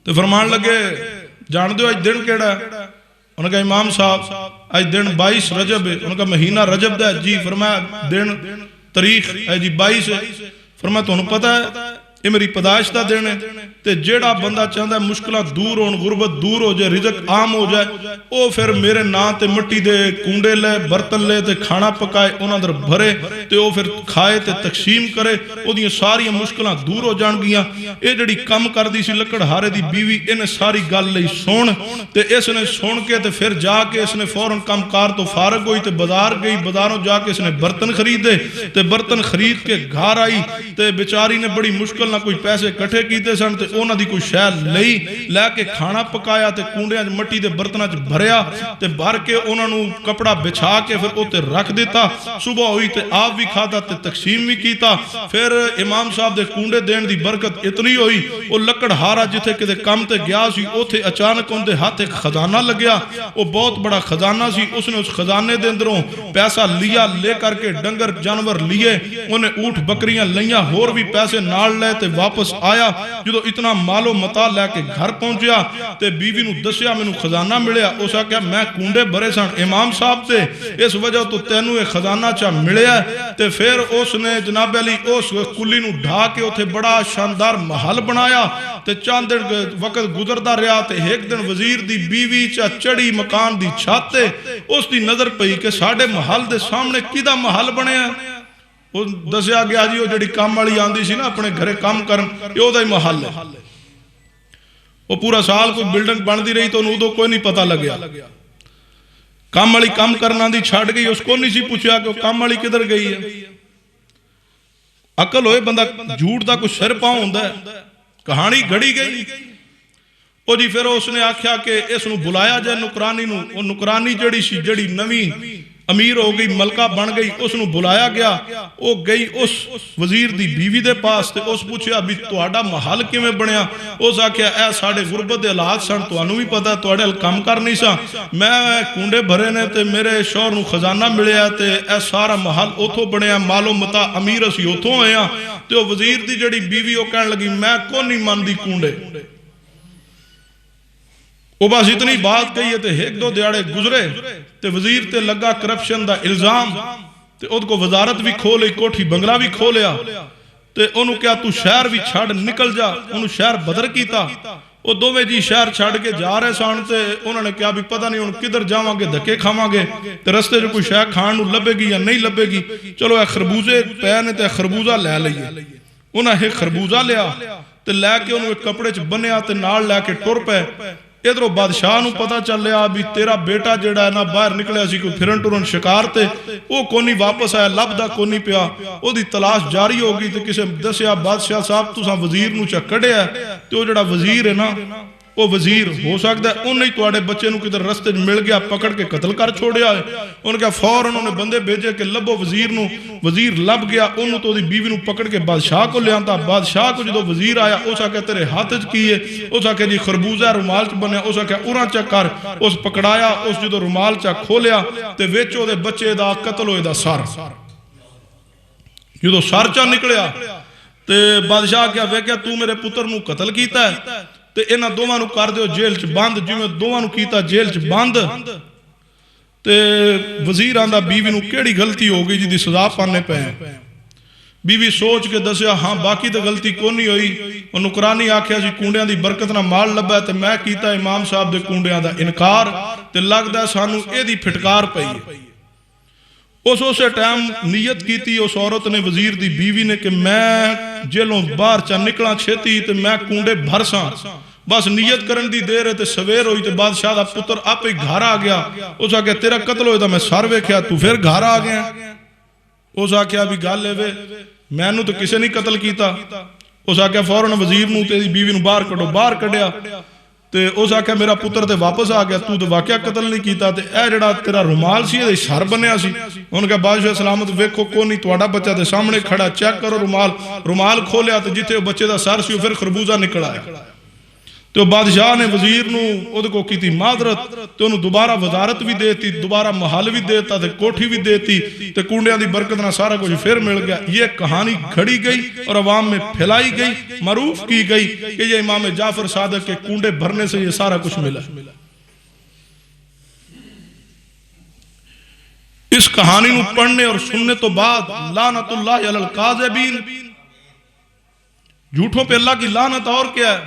تو فرمان لگے جان دیو آج دن کیڑا ہے؟ انہوں نے کہا امام صاحب آج دن 22 رجب ہے۔ انہوں نے کہا مہینہ رجب دا ہے جی، فرمایا دن تاریخ ہے جی 22 ہے۔ فرمایا تو انہوں پتہ ہے یہ میری پیدائش دا دن ہے، تے جیڑا بندہ چاہتا ہے مشکلہ دور ہون، غربت دور ہو جائے، رزق عام ہو جائے، او پھر میرے نا تے مٹی دے کونڈے لے، برتن لے تے کھانا پکائے، انہاں در بھرے تے او پھر کھائے تے تقسیم کرے، او دیاں ساری مشکلہ دور ہو جان گیاں۔ اے جڑی کم کر دی سی لکڑ ہارے دی بیوی، انہیں ساری گل لئی سون تے اس نے سون کے تے پھر جا کے اس نے فوراں کم کار تو فارغ ہوئی تے بازار گئی، بازاروں جا کے اس نے برتن خریدے تے برتن خرید کے گھر آئی تے بیچاری نے بڑی مشکل نہ کوئی پیسے کٹھے کیتے سن تے اونا دی کوئی شے لئی لے کے کھانا پکایا تے کونڈیاں مٹی دے برتناں چ بھریا تے بھر کے انہاں نو کپڑا بچھا کے پھر اوتے رکھ دیتا۔ صبح ہوئی تے آپ بھی کھادا تے تقسیم بھی کیتا۔ پھر امام صاحب دے کونڈے دین دی برکت اتنی ہوئی، او لکڑ ہارا جتھے کدے کم تے گیا سی، اوتھے اچانک اون دے ہاتھ ایک خزانہ لگیا، او بہت بڑا خزانہ سی۔ اس نے اس خزانے دے اندروں پیسہ لیا، لے کر کے ڈنگر جانور لیے، انہیں اونٹ بکریاں لیاں، ہور بھی پیسے نال لے تے واپس آیا۔ جدو اتنا مال و متا لے کے گھر پہنچیا تے بیوی نو دسیا مینوں خزانہ ملیا، اسا کہا میں کونڈے بھرے سن امام صاحب تے اس وجہ تو تینوں ایک خزانہ چا ملیا تے پھر اس نے جناب علی اس کلی نو ڈھا کے اتھے بڑا شاندار محل بنایا تے چاند وقت گزردا رہا تے ایک دن وزیر دی بیوی چا چڑی مکان دی چھت تے اس دی نظر پئی کہ ساڈے محل دے سامنے کیدا محل بنیا ہے؟ وہ دسیا گیا جی وہ جڑی کام والی آندی سی نا اپنے گھرے کام کرن، یہ او دا ہی محل ہے۔ وہ پورا سال کوئی بلڈنگ بندی رہی تو انہوں کوئی نہیں پتہ لگیا، کام والی کام کرنا دی چھاڑ گئی، اس کو نہیں سی پوچھا کہ وہ کام والی کدھر گئی ہے۔ عقل ہوئے بندہ جھوٹ دا کوئی سر پاؤں ہوندہ ہے۔ کہانی گھڑی گئی، او جی پھر اس نے آکھیا کہ اس نو بلایا جائے نکرانی نو، وہ نکرانی جڑی سی جڑی نوی امیر ہو گئی، ملکہ بن گئی، اس نو بلایا گیا، او گئی اس وزیر دی بیوی دے پاس تے اس پوچھیا بھی تہاڈا محل کیویں بنیا؟ اس آکھیا اے ساڈے غربت دے حالات سن، تانوں بھی پتہ تہاڈے ال کم کر نہیں سا، میں کونڈے بھرے نے تے میرے شوہر نو خزانہ ملیا تے اے سارا محل اوتھوں بنیا، مال و متا امیر اسی اوتھوں ہوئے ہاں۔ تے او وزیر دی جڑی بیوی او کہن لگی میں کو نہیں ماندی کونڈے۔ وہ بس اتنی بات کہی ہے تے ایک دو دیاڑے گزرے تے وزیر تے لگا کرپشن دا الزام تے ان کو وزارت بھی کھو لئی، کوٹھی بنگلہ بھی کھو لیا تے انہوں کیا تو شہر بھی چھاڑ نکل جا، انہوں شہر بدر کیتا۔ وہ دوویں جی شہر چھاڑ کے جا رہے سان تے انہوں نے کیا بھی پتہ نہیں انہوں کدھر جاواں گے، دھکے کھاواں گے تے رستے جو کوئی شہر کھان نو لبے گی یا نہیں لبے گی، چلو اے خربوزے پے نے تے خربوزہ لے لئیے۔ انہوں ایک خربوزہ لیا تے لے کے انہوں ایک کپڑے چ بنیا تے نال لے کے ٹر پے. ادھروں بادشاہ نو پتہ چلیا بھی تیرا بیٹا جڑا ہے نا باہر نکلیا سی کوئی پھرن ٹرن شکار تے وہ کونی واپس آیا لبدا کونی پیا. او دی تلاش جاری ہو گئی تے کسے دسیا بادشاہ صاحب تساں وزیر نو چا کڈیا تے او جڑا وزیر ہے نا وہ وزیر ہو سکتا ہے انہیں تواڈے بچے نو کدھر رستے مل گیا پکڑ کے قتل کر چھوڑیا ہے. انہوں نے فوراً انہوں نے بندے بھیجے کہ لبو وزیر نو. وزیر لب گیا انہوں تو دی بیوی نو پکڑ کے بادشاہ کو لے آندا. بادشاہ کو جدو وزیر آیا اس آکے تیرے ہاتھ چ کی ہے اس آکے جی خربوزہ رومال چ بنیا اس آکے اُراں چا کر اس پکڑایا اس جدو رومال چا کھولیا تے ویچو دے بچے دا قتل ہوئے دا سر. جدو سر چا نکلیا تے بادشاہ کیا ویکیا تو میرے پتر نو قتل کیتا ہے تے انہاں دوواں نو کر دیو جیل چ بند جویں دوواں نو کیتا جیل چ بند. تے وزیر آندا بیوی نو کیڑی غلطی ہو گئی جی دی سزا پانے پے. بیوی سوچ کے دسیا ہاں باقی تے غلطی کونی ہوئی. او نکرانی آکھیا جی کونڈیاں دی برکت نہ مال لبا تے میں کیتا امام صاحب دے کونڈیاں دا انکار تے لگدا سانو اے دی پھٹکار پئی. اسے ٹائم نیت کی تھی اس عورت نے وزیر دی بیوی نے کہ میں جیلوں باہر چا نکلا چھتی تے میں کونڈے بھرساں. بس نیت کرن دی دیر ہے تے سویر ہوئی تے بادشاہ دا پتر آپ ہی گھر آ گیا. اس آکے تیرا قتل ہوئے تا میں سر ویکھیا تو پھر گھر آ گیا. اس آکے ابھی گال لے وے میں نو تو کسے نہیں قتل کیتا. اس آکے فوراً وزیر نو تے بیوی نو باہر کڈو باہر کڈیا تے اس آکے میرا پتر تے واپس آ گیا تو واقعہ قتل نہیں کیتا تے اے جڑا تیرا رومال سی اے سر بنیا سی. ان کے بادشاہ سلامت ویکھو کونی تواڈا بچہ تے سامنے کھڑا چیک کرو رومال کھولیا تے جتھے بچے دا سر سی پھر خربوزہ نکل آیا. تو بادشاہ نے وزیر نو او کو کیتی معذرت تے انہوں دوبارہ وزارت بھی دیتی دوبارہ محل بھی دیتا تے کوٹھی بھی دیتی تے کونڈیاں دی برکت نہ سارا کچھ پھر مل گیا. یہ کہانی گھڑی گئی اور عوام میں پھیلائی گئی معروف کی گئی کہ یہ امام جعفر صادق کے کونڈے بھرنے سے یہ سارا کچھ ملا. اس کہانی نو پڑھنے اور سننے تو بعد لعنت اللہ علی الکاذبین جھوٹوں پہ اللہ کی لعنت. اور کیا ہے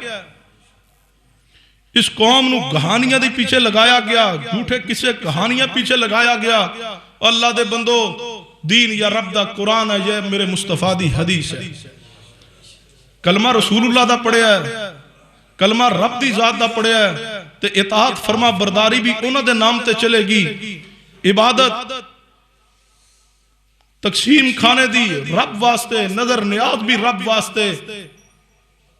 اس قوم نو کہانیاں دی پیچھے لگایا گیا جھوٹے کسے کہانیاں پیچھے لگایا گیا. اللہ دے بندو دین یا رب دا قرآن ہے یہ میرے مصطفیٰ دی حدیث ہے. کلمہ رسول اللہ دا پڑھیا ہے کلمہ رب دی ذات دا پڑھیا ہے تے اطاعت فرما برداری بھی انہوں دے نام تے چلے گی. عبادت تقسیم کھانے دی رب واسطے نظر نیاز بھی رب واسطے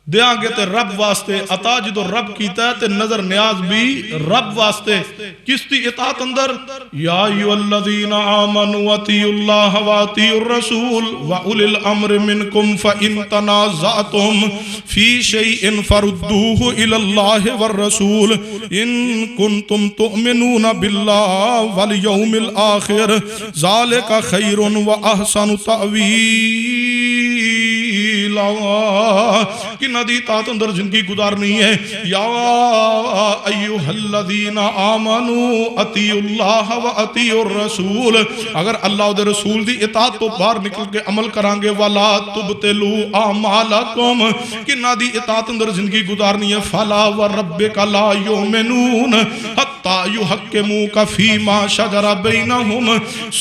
دیاں گے تے رب واسطے عطا جدو رب کیتا ہے تے نظر نیاز بھی رب واسطے. کس دی اطاعت اندر یا ایھا الذین آمنوا اطیعوا اللہ واطیعوا الرسول واولی الامر منکم فان تنازعتم فی شیء فردوه الی اللہ والرسول ان کنتم تؤمنون باللہ والیوم الآخر ذالک خیر واحسن تأویلا. کنہ دی اطاعت اندر زندگی گزارنی ہے. یا ایوہ الذین آمنوا اطیعوا اللہ و اطیعوا الرسول. اگر اللہ و رسول دی اطاعت تو باہر نکل کے عمل کرانگے ولا تبتلوا اعمالکم کنہ دی اطاعت اندر زندگی گزارنی ہے. فلا وربک لا یؤمنون حتی یحکموک فیما شجر بینہم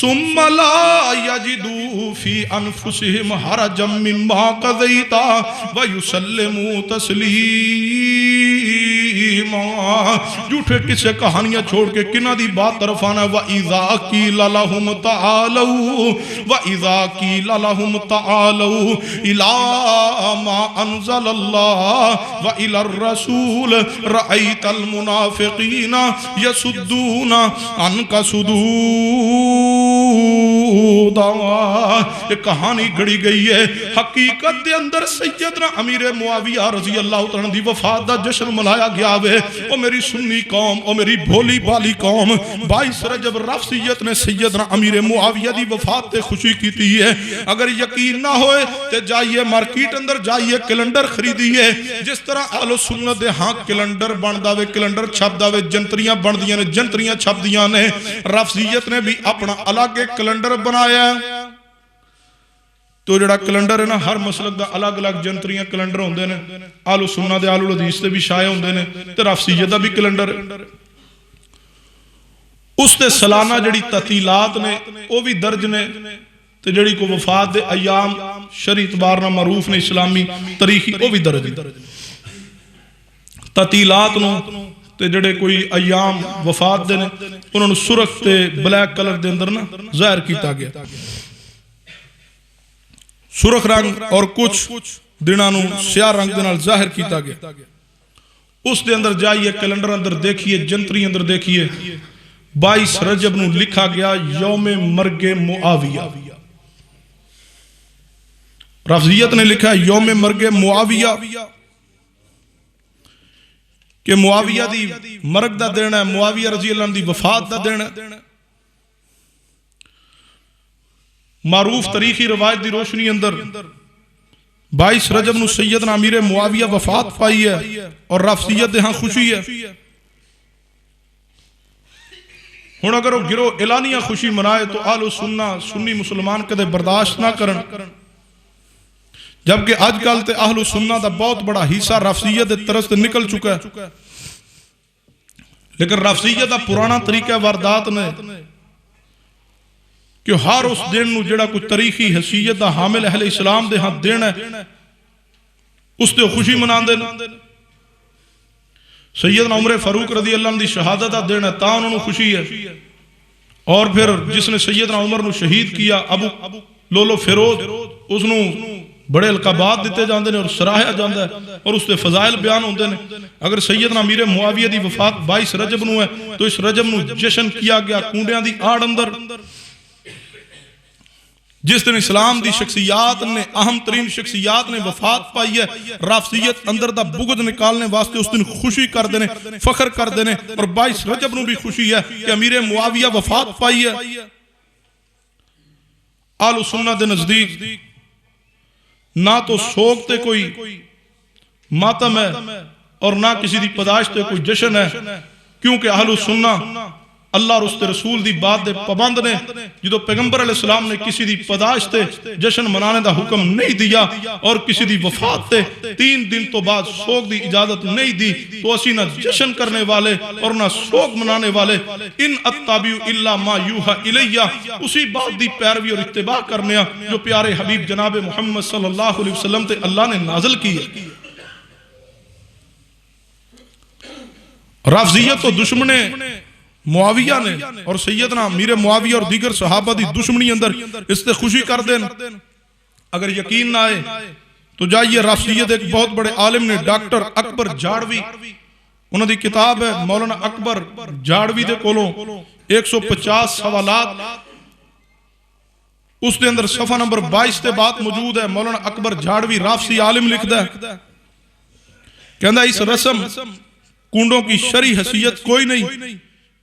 ثم لا یجدوا فی انفسہم حرجا مما قضیتا وَيُسَلِّمُوا تَسْلِيمًا. جھوٹے کسے کہانیاں چھوڑ کے کنہ دی بات طرف آنا. وَإِذَا قِيلَ لَهُمْ تَعَالَوْا وَإِذَا قِيلَ لَهُمْ تَعَالَوْا إِلَىٰ مَا أَنزَلَ اللَّهُ وَإِلَى الرَّسُولِ رَأَيْتَ الْمُنَافِقِينَ يَصُدُّونَ عَنْكَ صُدُودًا. یہ کہانی گھڑی گئی ہے. حقیقت دے اندر سیدنا امیر معاویہ رضی اللہ تعالیٰ دی وفات دا جشن منایا گیا ہے. او میری سنی قوم او میری بھولی بالی قوم 22 رجب رفضیت نے سیدنا امیر معاویہ دی وفات تے خوشی کیتی ہے. اگر یقین نہ ہوئے تے جائیے مارکیٹ اندر جائیے کیلنڈر خریدیے. جس طرح اہل سنت دے ہاں کیلنڈر بن داوے کیلنڈر چھپ داوے جنتریاں بن دیاں نے جنتریاں چھپ دیاں نے. رفضیت نے بھی اپنا الگ ایک کیلنڈر بنایا ہے. تو جڑا کیلنڈر ہے نا ہر مسلک دا الگ الگ جنتریاں کیلنڈر ہوندے نے. آل سنہ دے آل الحدیث دے بھی شائع ہوندے نے تے رفضیت دا بھی کیلنڈر ہے. اس تے سالانہ جڑی تعطیلات نے او بھی درج نے تے جڑی کو وفات دے ایام شرعی اعتبار نال معروف نے اسلامی تاریخی وہ بھی درج تعطیلات نو تے جڑے کوئی ایام وفات دے نے انہوں نے سرخ تے بلیک کلر دے اندر نا ظاہر کیتا گیا سرخ رنگ اور کچھ دنوں سیاہ رنگ دے نال ظاہر کیتا گیا اس دے اندر جائیے کیلنڈر اندر دیکھیے جنتری اندر دیکھیے 22 رجب نو لکھا گیا یوم مرگ معاویہ رافضیت نے لکھا یوم مرگ معاویہ کہ معاویہ دی مرگ دا دن ہے معاویہ رضی اللہ عنہ دی وفات دا دن ہے معروف تاریخی روایت دی روشنی اندر 22 رجب نو سیدنا امیر معاویہ وفات پائی ہے اور رافضیت دے ہاں خوشی ہے ہن اگر وہ گروہ اعلانیہ خوشی منائے تو اہل سنہ سنی مسلمان کدے برداشت نہ کرن جبکہ آج کل تے اہل سنہ دا بہت بڑا حصہ رافضیت دے طرف سے نکل چکا ہے لیکن رافضیت دا پرانا طریقہ واردات نے کہ ہر اس دن نو جڑا کوئی تاریخی حیثیت دا حامل اہل اسلام دے ہاں دن ہے اس تے خوشی منان دے سیدنا عمر فاروق رضی اللہ عنہ دی شہادت دا دن ہے تا انہوں نے خوشی ہے اور پھر جس نے سیدنا عمر نو شہید کیا ابو لولو فیروز اس نو بڑے القابات دیتے جاندے نے اور سراہیا جاندے ہے اور اس تے فضائل بیان ہوندے نے اگر سیدنا امیر معاویہ دی وفات 22 رجب نو ہے تو اس رجب نو جشن کیا گیا کونڈیاں دی آڑ اندر جس دن اسلام دی شخصیات نے اہم ترین شخصیات نے وفات پائی ہے رافضیت اندر دا بغض نکالنے واسطے اس دن خوشی کر دینے فخر کر دینے اور 22 رجب نو بھی خوشی ہے کہ امیر معاویہ وفات پائی ہے اہل سنہ دے نزدیک نہ تو سوگ تے کوئی ماتم ہے اور نہ کسی دی پیدائش تے کوئی جشن ہے کیونکہ اہل سنہ اللہ اور اس تے رسول دی بات دے پابند نے جدو پیغمبر علیہ السلام نے کسی دی پیدائش تے جشن منانے دا حکم نہیں دیا اور کسی دی وفات تے 3 دن تو بعد سوگ دی اجازت نہیں دی تو اسی نہ جشن کرنے والے اور نہ سوگ منانے والے ان اتبعوا الا ما یوحى الیہ اسی بات دی پیروی اور اتباع کرنے جو پیارے حبیب جناب محمد صلی اللہ علیہ وسلم تے اللہ نے نازل کی ہے رافضیت تو دشمن معاویہ نے اور سیدنا امیر معاویہ اور دیگر صحابہ دی دشمنی اندر اس تے خوشی کر دیں اگر یقین نہ آئے تو جائیے رافضیت ایک بہت بڑے عالم نے ڈاکٹر اکبر جاڑوی انہوں دی کتاب ہے مولانا اکبر جاڑوی دے کولوں 150 سوالات اس دے اندر صفحہ نمبر 22 تے بات موجود ہے مولانا اکبر جاڑوی رافضی عالم لکھدا ہے کہندا اس رسم کنڈوں کی شرعی حیثیت کوئی نہیں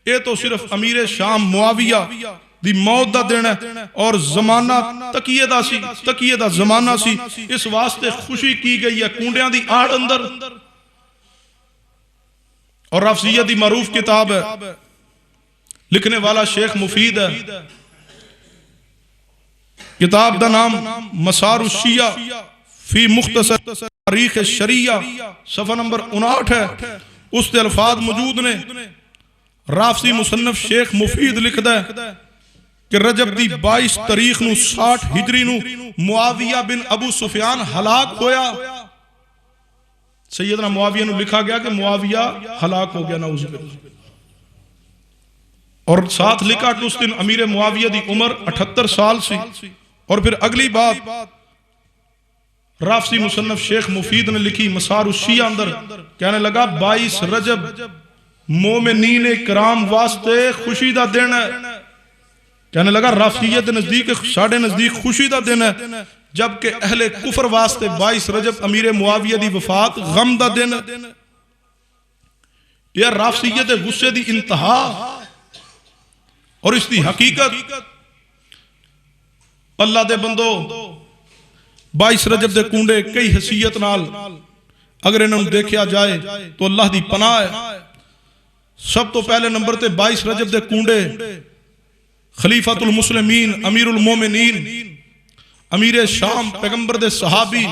یہ تو صرف امیر شام معاویہ دی موت دا دن ہے اور زمانہ تقیہ دا زمانہ سی اس واسطے خوشی کی گئی ہے کنڈیاں دی آڑ اندر اور رافضیت دی معروف کتاب ہے لکھنے والا شیخ مفید ہے کتاب دا نام مسار الشیعہ فی مختصر تاریخ شریعہ صفحہ نمبر 59 ہے اس تے الفاظ موجود نے رافضی مصنف شیخ مفید لکھدا ہے کہ رجب دی 22 تاریخ نو 60 ہجری نو معاویہ بن ابو سفیان ہلاک ہویا سیدنا معاویہ نو لکھا گیا کہ معاویہ ہلاک ہو گیا نعوذ باللہ اور ساتھ لکھا کہ اس دن امیر معاویہ دی عمر 78 سال سی اور پھر اگلی بات رافضی مصنف شیخ مفید نے لکھی مسار الشیعہ اندر کہنے لگا 22 رجب مومنین کرام واسطے خوشی دا دن ہے کہنے لگا رافضیت نزدیک ساڑھے نزدیک خوشی دا دن ہے جبکہ اہل کفر واسطے 22 رجب امیر معاویہ دی وفات غم دا دن ہے یہ رافضیت غصے دی انتہا اور اس دی حقیقت اللہ دے بندو 22 رجب دے کنڈے کئی حیثیت نال اگر انہوں دیکھیا جائے تو اللہ دی پناہ ہے سب تو پہلے نمبر تے 22 رجب دے کنڈے خلیفۃ المسلمین امیر المومنین امیر شام پیغمبر دے صحابی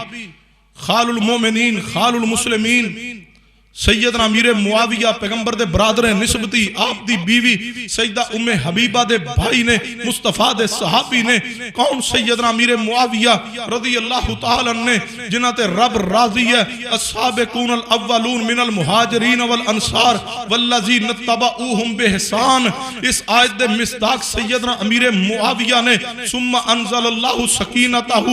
خال المومنین خال المسلمین سیدنا امیر معاویہ پیغمبر دے برادر نسبتی آپ دی بیوی سیدہ ام حبیبہ دے بھائی نے مصطفیٰ دے صحابی نے کون سیدنا امیر معاویہ رضی اللہ تعالیٰ نے جنہ تے رب راضی ہے السابقون الاولون من المہاجرین والانصار والذین اتبعوہم بإحسان. اس آیت دے مصداق سیدنا امیر معاویہ نے ثم انزل اللہ سکینتہ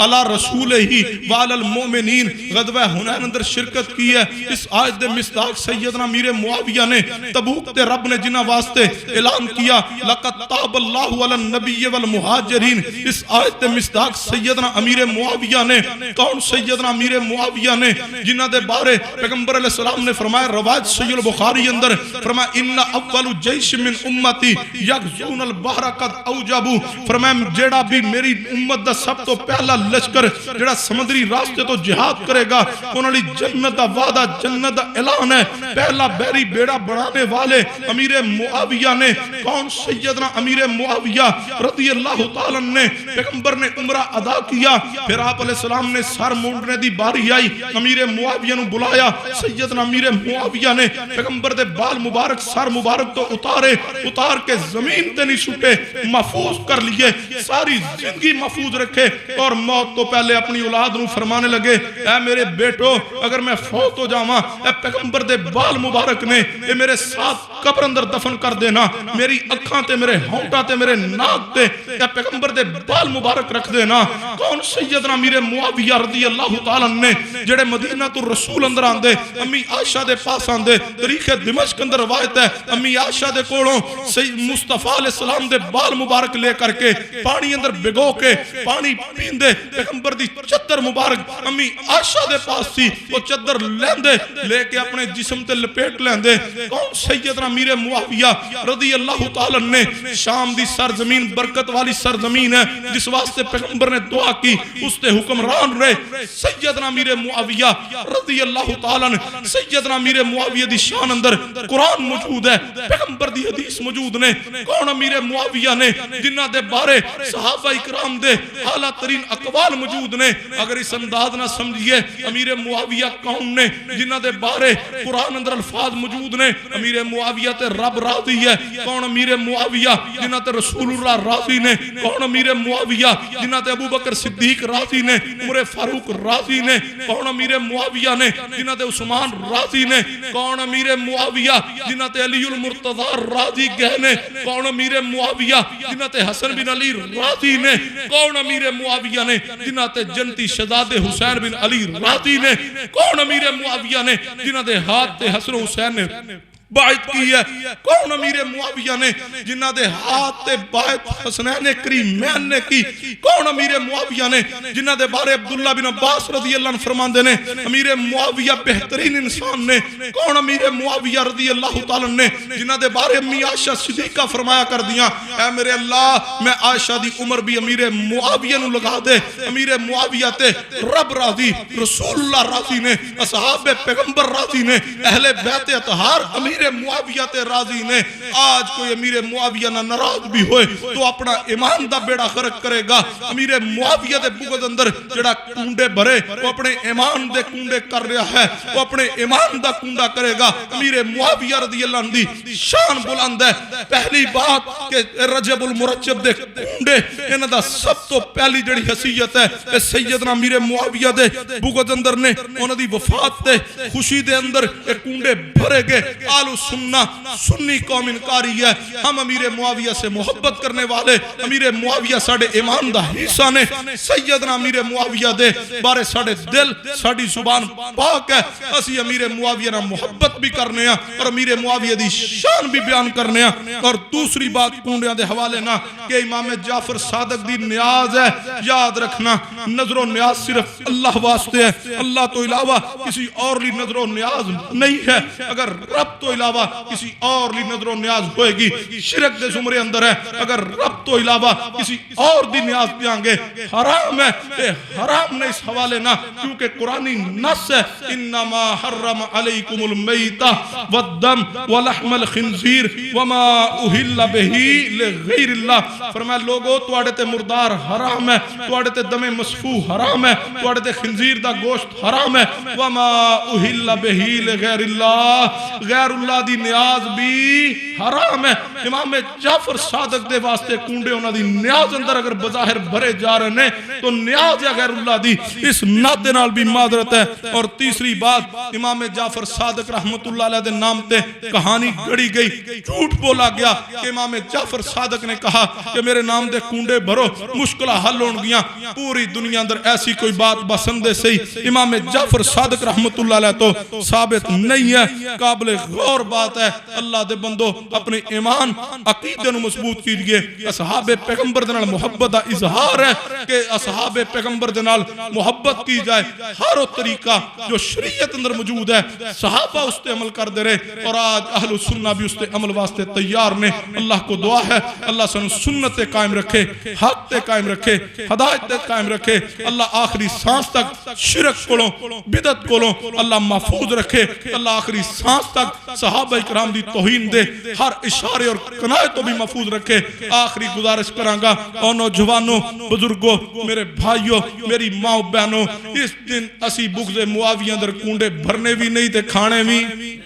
علی رسولہ وعلی المؤمنین غزوہ حنین اندر شرکت کی ہے. اس آیت دے مصداق سیدنا امیر معاویہ نے تبوک تے رب نے جنہ واسطے اعلان کیا لقد تاب اللہ علی النبی والمہاجرین. اس آیت دے مصداق سیدنا امیر معاویہ نے کون سیدنا امیر معاویہ نے جنہ دے بارے پیغمبر علیہ السلام نے فرمایا روایت صحیح البخاری اندر فرمایا ان اول جیش من امتی یغزون البحر قد اوجبوا. فرمایا جیڑا بھی میری امت دا سب تو پہلا لشکر جیڑا سمندری راستے تو جہاد کرے گا انہوں نے جنت دا وعدہ جنت دا اعلان ہے. پہلا بحری بیڑا بڑھانے والے امیر معاویہ نے کون سیدنا امیر معاویہ رضی اللہ تعالیٰ نے پیغمبر نے عمرہ ادا کیا. پھر آپ علیہ السلام نے سر مونڈنے دی باری آئی امیر معاویہ نے بلایا. سیدنا امیر معاویہ نے پیغمبر دے بال مبارک سر مبارک تو اتار کے زمین تے نہیں سٹے محفوظ کر لیے ساری زندگی محفوظ رکھے اور موت تو پہلے اپنی اولاد نو فرمانے لگے اے میرے بیٹو اگر میں فوت ہو جاواں اے پیغمبر دے بال مبارک نے اے میرے ساتھ قبر اندر دفن کر دینا میری اکھاں تے میرے ہونٹاں تے میرے ناک تے اے پیغمبر دے بال مبارک رکھ دینا. کون سیدنا امیر معاویہ رضی اللہ تعالیٰ نے جڑے مدینہ تو رسول اندر آندے امی عائشہ دے پاس آندے تاریخ دمشق اندر روایت ہے امی عائشہ دے کولوں سید مصطفیٰ علیہ السلام دے بال مبارک لے کر کے پانی اندر بگو کے پانی پیندے پیغمبر دی چادر مبارک امی عائشہ دے پاس تھی وہ چادر لیندے لے کے اپنے جسم تے لپیٹ لیندے. کون سیدنا امیر معاویہ رضی اللہ تعالیٰ نے شام دی سرزمین برکت والی سرزمین ہے جس واسطے پیغمبر نے دعا کی اس تے حکمران رہے. سیدنا امیر معاویہ رضی اللہ تعالیٰ نے سیدنا امیر معاویہ دی شان اندر قرآن موجود ہے پیغمبر دی حدیث موجود نے. کون امیر معاویہ نے جنہ دے بارے صحابہ اکرام دے اعلیٰ ترین اقوال موجود نے. اگر اس انداز نہ سمجھئے امیر معاویہ کون نے جنہ دے بارے قرآن اندر الفاظ موجود نے. امیر معاویہ تے رب راضی ہے. کون امیر معاویہ جنہ تے رسول اللہ راضی نے. کون امیر معاویہ جنہ تے ابو بکر صدیق راضی نے عمر فاروق راضی نے. کون امیر معاویہ نے جنہ تے عثمان راضی نے. کون امیر معاویہ جنہ تے علی المرتضی راضی گہنے. کون امیر معاویہ جنہ تے حسن بن علی راضی نے. کون امیر معاویہ نے جنہ تے جنتی شہزادے حسین بن علی راضی نے. کون امیر معاویہ نے جنہ دے ہاتھ تے حسن حسین نے باعث کی ہے. کون امیر معاویہ نے جنہ دے ہاتھ تے باعث حسنین کریمین نے کی. کون امیر معاویہ نے جنہ دے بارے عبداللہ بن عباس رضی اللہ عنہ فرماندے نے امیر معاویہ بہترین انسان نے. کون امیر معاویہ رضی اللہ تعالیٰ نے جنہ دے بارے امی عائشہ صدیقہ فرمایا کر دیا اے میرے اللہ میں عائشہ دی عمر بھی امیر معاویہ نو لگا دے. امیر معاویہ تے رب راضی رسول اللہ راضی نے اصحاب پیغمبر راضی نے اہل بیت اطہار امیر معاویہ تے راضی نے. آج کوئی امیر معاویہ نہ ناراض بھی ہوئے تو اپنا ایمان دا بیڑا غرق کرے گا. امیر معاویہ دے بغض اندر جڑا کنڈے بھرے وہ اپنے ایمان دے کنڈے کر رہا ہے وہ اپنے ایمان دا کنڈا کرے گا. امیر معاویہ رضی اللہ عنہ دی شان بلند ہے. پہلی بات کہ رجب المرجب دے کنڈے انہاں دا سب تو پہلی جڑی حیثیت ہے کہ سیدنا امیر معاویہ دے بغض اندر نے انہاں دی وفات تے خوشی دے اندر ایک کنڈے بھرے گئے. آلو سننا سنی قوم انکاری ہے. ہم امیر معاویہ سے محبت کرنے والے امیر معاویہ ساڑے ایمان دا حصہ نے. سیدنا امیر معاویہ دے بارے ساڑے دل ساڑی زبان پاک ہے. اسی امیر معاویہ نہ محبت بھی کرنے ہیں اور امیر معاویہ دی شان بھی بیان کرنے ہیں. اور دوسری بات کنڈیاں دے حوالے نہ کہ امام جعفر صادق دی نیاز ہے. یاد رکھنا نظر و نیاز صرف اللہ واسطے ہے. اللہ تو علاوہ کسی اور لی نظر و نیاز نہیں ہے. اگر رب تو علاوہ کسی اور لی نظر و نیاز ہوئے گی شرک دے زمرے اندر ہے. اگر رب تو علاوہ کسی اور دی نیاز دیاں گے حرام ہے. اے حرام نے اس حوالے نہ کیونکہ قرآنی نص ہے انما حرم علیکم المیتہ والدم ولحم الخنزیر وما اہل بہ لغیر اللہ. فرمایا لوگو تواڈے تے مردار حرام ہے, تواڈے تے دم مسفوح حرام ہے, تواڈے تے خنزیر دا گوشت حرام ہے. وما اہل بہ لغیر اللہ, غیر اللہ دی نیاز بھی حرام ہے. امام جعفر صادق دے واسطے کونڈے انہاں دی نیاز اندر اگر بظاہر بھرے جا رہے ہیں تو نیاز یا غیر اللہ دی اس ناتے نال بھی معذرت ہے. اور تیسری بات امام جعفر صادق رحمت اللہ علیہ دے نام تے کہانی گڑی گئی, جھوٹ بولا گیا کہ امام جعفر صادق نے کہا کہ میرے نام دے کونڈے بھرو مشکلہ حل ہون گیا. پوری دنیا اندر ایسی کوئی بات بسندے سے امام جعفر صادق رحمت اللہ علیہ تو ثابت نہیں ہے. قابل غور بات ہے. اللہ دے بندو اپنے ایمان عقیدے نو مضبوط کیجئے. اصحاب پیغمبر دے نال محبت دا اظہار ہے کہ اصحاب پیغمبر دے نال محبت کی جائے. ہر وہ طریقہ جو شریعت اندر موجود ہے صحابہ اس تے عمل کر دے رہے اور آج اہل سنہ بھی اس تے عمل واسطے تیار نے. اللہ کو دعا ہے اللہ سن سنت قائم رکھے, حق تے قائم رکھے, ہدایت تے قائم رکھے. اللہ آخری سانس تک شرک کولوں بدعت کولوں اللہ محفوظ رکھے. اللہ آخری سانس تک صحابہ کرام دی توہین دے ہر اشارے اور کنائے تو بھی محفوظ رکھے. آخری گزارش کرانگا اور نوجوانوں بزرگوں میرے بھائیوں میری ماں بہنوں, اس دن اسی بغض معاویہ اندر کونڈے بھرنے بھی نہیں تے کھانے بھی.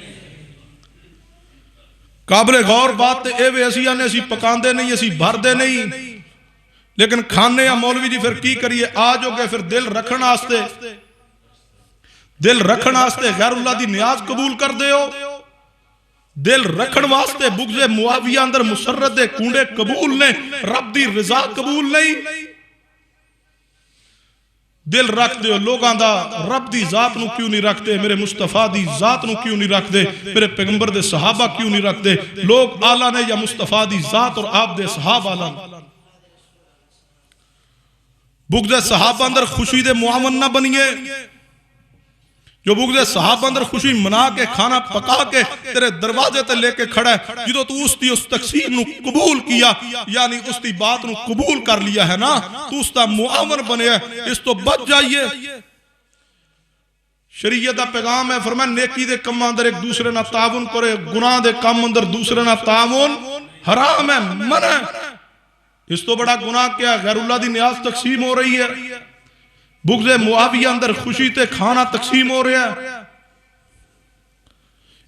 قابل غور بات تے اے وے اسی آنے اسی پکاندے نہیں اسی بھر دے نہیں لیکن کھانے یا مولوی جی پھر کی کریے آج ہو گئے پھر دل رکھن آستے غیر اللہ دی نیاز قبول کر دے ہو. دل رکھن واسطے بغض معاویہ اندر مسرت دے کونڈے قبول نے, رب دی رضا قبول نہیں. دل رکھ دے لوگاں دا رب دی ذات نو کیوں نہیں رکھ دے, میرے مصطفیٰ دی ذات نو کیوں نہیں رکھ دے, میرے پیغمبر دے صحابہ کیوں نہیں رکھ دے. لوگ آلہ نے یا مصطفیٰ دی ذات اور آپ دے صحابہ آلہ نے. بغض صحابہ اندر خوشی دے معاون نہ بنیے. جو بغض صحابہ اندر خوشی منا کے کھانا پکا کے تیرے دروازے تے لے کے کھڑا ہے جدو تو اس دی اس تقسیم نو قبول کیا یعنی اس دی بات نو قبول کر لیا ہے نا تو اس دا معاون بنے ہے. اس تو بچ جائیے. شریعت دا پیغام ہے فرمائے نیکی دے کم اندر ایک دوسرے نہ تعاون کرے, گناہ دے کم اندر دوسرے نہ تعاون حرام ہے, منع ہے. اس تو بڑا گناہ کیا غیر اللہ دی نیاز تقسیم ہو رہی ہے. بغض معاویہ اندر خوشی تے کھانا تقسیم ہو رہا ہے.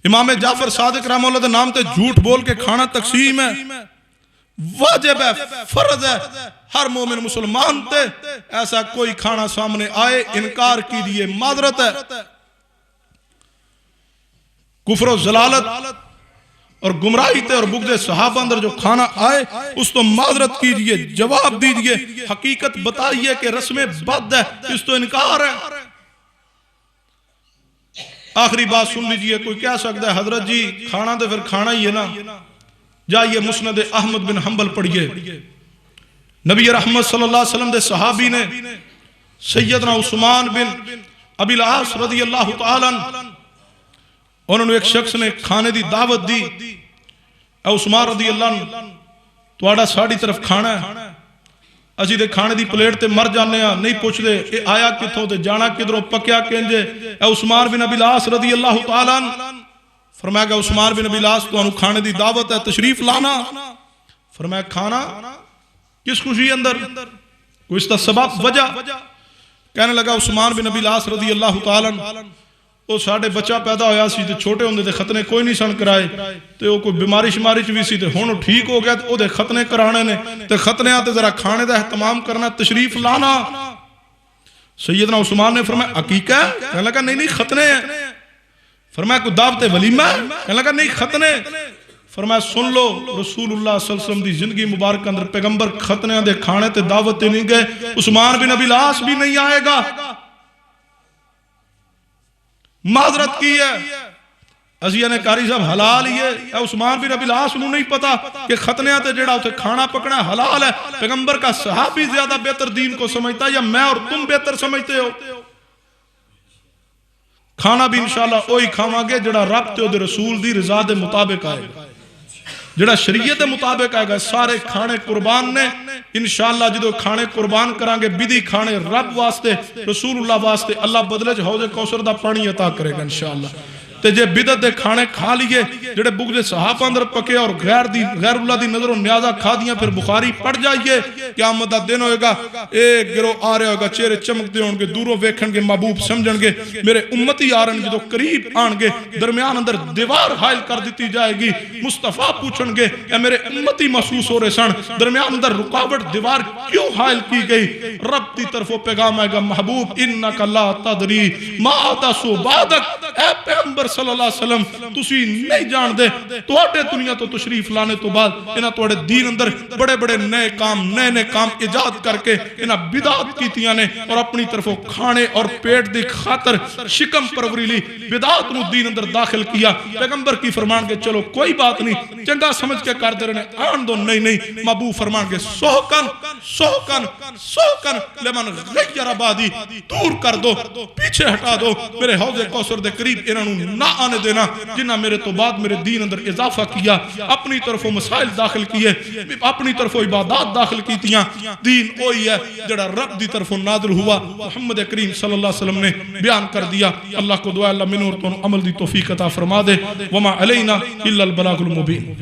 امام جعفر صادق رحمہ اللہ دے نام تے جھوٹ بول کے کھانا تقسیم ہے. واجب ہے, فرض ہے ہر مومن مسلمان تے ایسا کوئی کھانا سامنے آئے انکار کیجئے, معذرت ہے. کفر و ضلالت اور گمراہی تے اور بغض صحابہ اندر جو کھانا آئے اس تو معذرت کیجئے, جواب دیجئے, حقیقت بتائیے کہ رسم بد ہے, اس تو انکار ہے. آخری بات سن لیجئے. کوئی کہہ سکتا ہے حضرت جی کھانا تو پھر کھانا ہی ہے نا, جائیے مسند احمد بن حنبل پڑھیے. نبی رحمت صلی اللہ علیہ وسلم دے صحابی نے سیدنا عثمان بن ابی العاص رضی اللہ تعالیٰ انہوں نے ایک شخص نے کھانے دی دعوت دی. اے عثمان رضی اللہ عنہ تواڈا ساڑی طرف کھانا ہے, اسی دے کھانے دی پلیٹ تے مر جانے ہیں, نہیں پوچھ دے اے آیا کتھوں تے جانا کدھروں پکیا کینجے. اے عثمان بن ابی العاص رضی اللہ تعالیٰ عنہ فرمایا کہ عثمان بن ابی العاص تو انہوں کھانے دی دعوت ہے, تشریف لانا. فرمایا کھانا کس خوشی اندر, کوئی اس کا سبب وجہ. کہنے لگا عثمان بن ابی العاص رضی اللہ تعالیٰ عنہ وہ ساڑھے بچہ پیدا ہویا سی تے چھوٹے ہوندے تے ختنے کوئی نہیں سن کرائے تے وہ کوئی بیماری شماری چوی سی تے ہونو ٹھیک ہو گیا تے وہ دے ختنے کرانے نے تے ختنے آتے ذرا کھانے دا احتمام کرنا, تشریف لانا. سیدنا عثمان نے فرمایا عقیقہ ہے, کہنے لگا نہیں ختنے ہیں. فرمایا کوئی دعوت ولیمہ ہے, کہنے لگا نہیں ختنے. فرمایا سن لو رسول اللہ صلی اللہ علیہ وسلم دی زندگی مبارک اندر پیغمبر ختنے دے کھانے تے دعوت نہیں گئے, عثمان بن ابی العاص بھی نہیں آئے گا. معذرت کی ہے ازیہ نے کاری صاحب حلال ہی ہے. اے عثمان بن ابی العاص انہوں نہیں پتا کہ ختنے تے جڑا اسے کھانا پکنا حلال ہے. پیغمبر کا صحابی زیادہ بہتر دین کو سمجھتا یا میں اور تم بہتر سمجھتے ہو؟ کھانا بھی انشاءاللہ وہی کھاواں گے جڑا رب تے دے رسول دی رضا دے مطابق آئے گا، جڑا شریعت دے مطابق آئے گا۔ سارے کھانے قربان نے انشاءاللہ جدو کھانے قربان کرانگے بدی کھانے رب واسطے رسول اللہ واسطے، اللہ بدلے حوض کوثر دا پانی عطا کرے گا انشاءاللہ۔ تے جے بدت دے کھانے کھا لیے جڑے بغض صحابہ اندر پکے اور غیر اللہ دی نظر و نیازہ کھا دیاں، پھر بخاری پڑھ جائیے قیامت دا دن ہوئے گا، ایک گروہ آ رہے ہوگا، چہرے چمکتے ہوں گے، دوروں ویکھن گے، محبوب سمجھن گے، میرے امتی آ رہن گے، تو قریب آن گے، درمیان اندر دیوار حائل کر دیتی جائے گی، مصطفیٰ پوچھن گے اے میرے امتی محسوس ہو رہے سن، درمیان اندر رکاوٹ دیوار کیوں حائل کی گئی؟ رب دی طرف پیغام آئے گا، محبوب انکا لا تدری ما احدثوا بعدک، اے پیغمبر صلی اللہ علیہ وسلم تسی نہیں جان دے توڑے دنیا تو تشریف لانے تو بعد انہاں توڑے دین اندر بڑے بڑے نئے کام ایجاد کر کے انہاں بدعات کیتیاں نے، اور اپنی طرفوں کھانے اور پیٹ دی خاطر شکم پروری لی بدعات نو دین اندر داخل کیا۔ پیغمبر کی فرمان کے چلو کوئی بات نہیں، چنگا سمجھ کے کر دے رہنے، آن دو نہیں، محبوب فرمان کے سوکن لمن غیر آبادی، دور کر دو، پیچھے ہٹا دو، میرے حوض کوثر دے قریب انہوں نہ آنے دینا جنہ میرے تو بعد میرے دین اندر اضافہ کیا، اپنی طرفوں مسائل داخل کیے، اپنی طرفوں عبادات داخل کیتیاں۔ دین وہی ہے جڑا رب دی طرفوں نازل ہوا، محمد کریم صلی اللہ علیہ وسلم نے بیان کر دیا۔ اللہ کو دعا اللہ منور تو عمل دی توفیق عطا فرما دے، وما علینا الا البلاغ المبین۔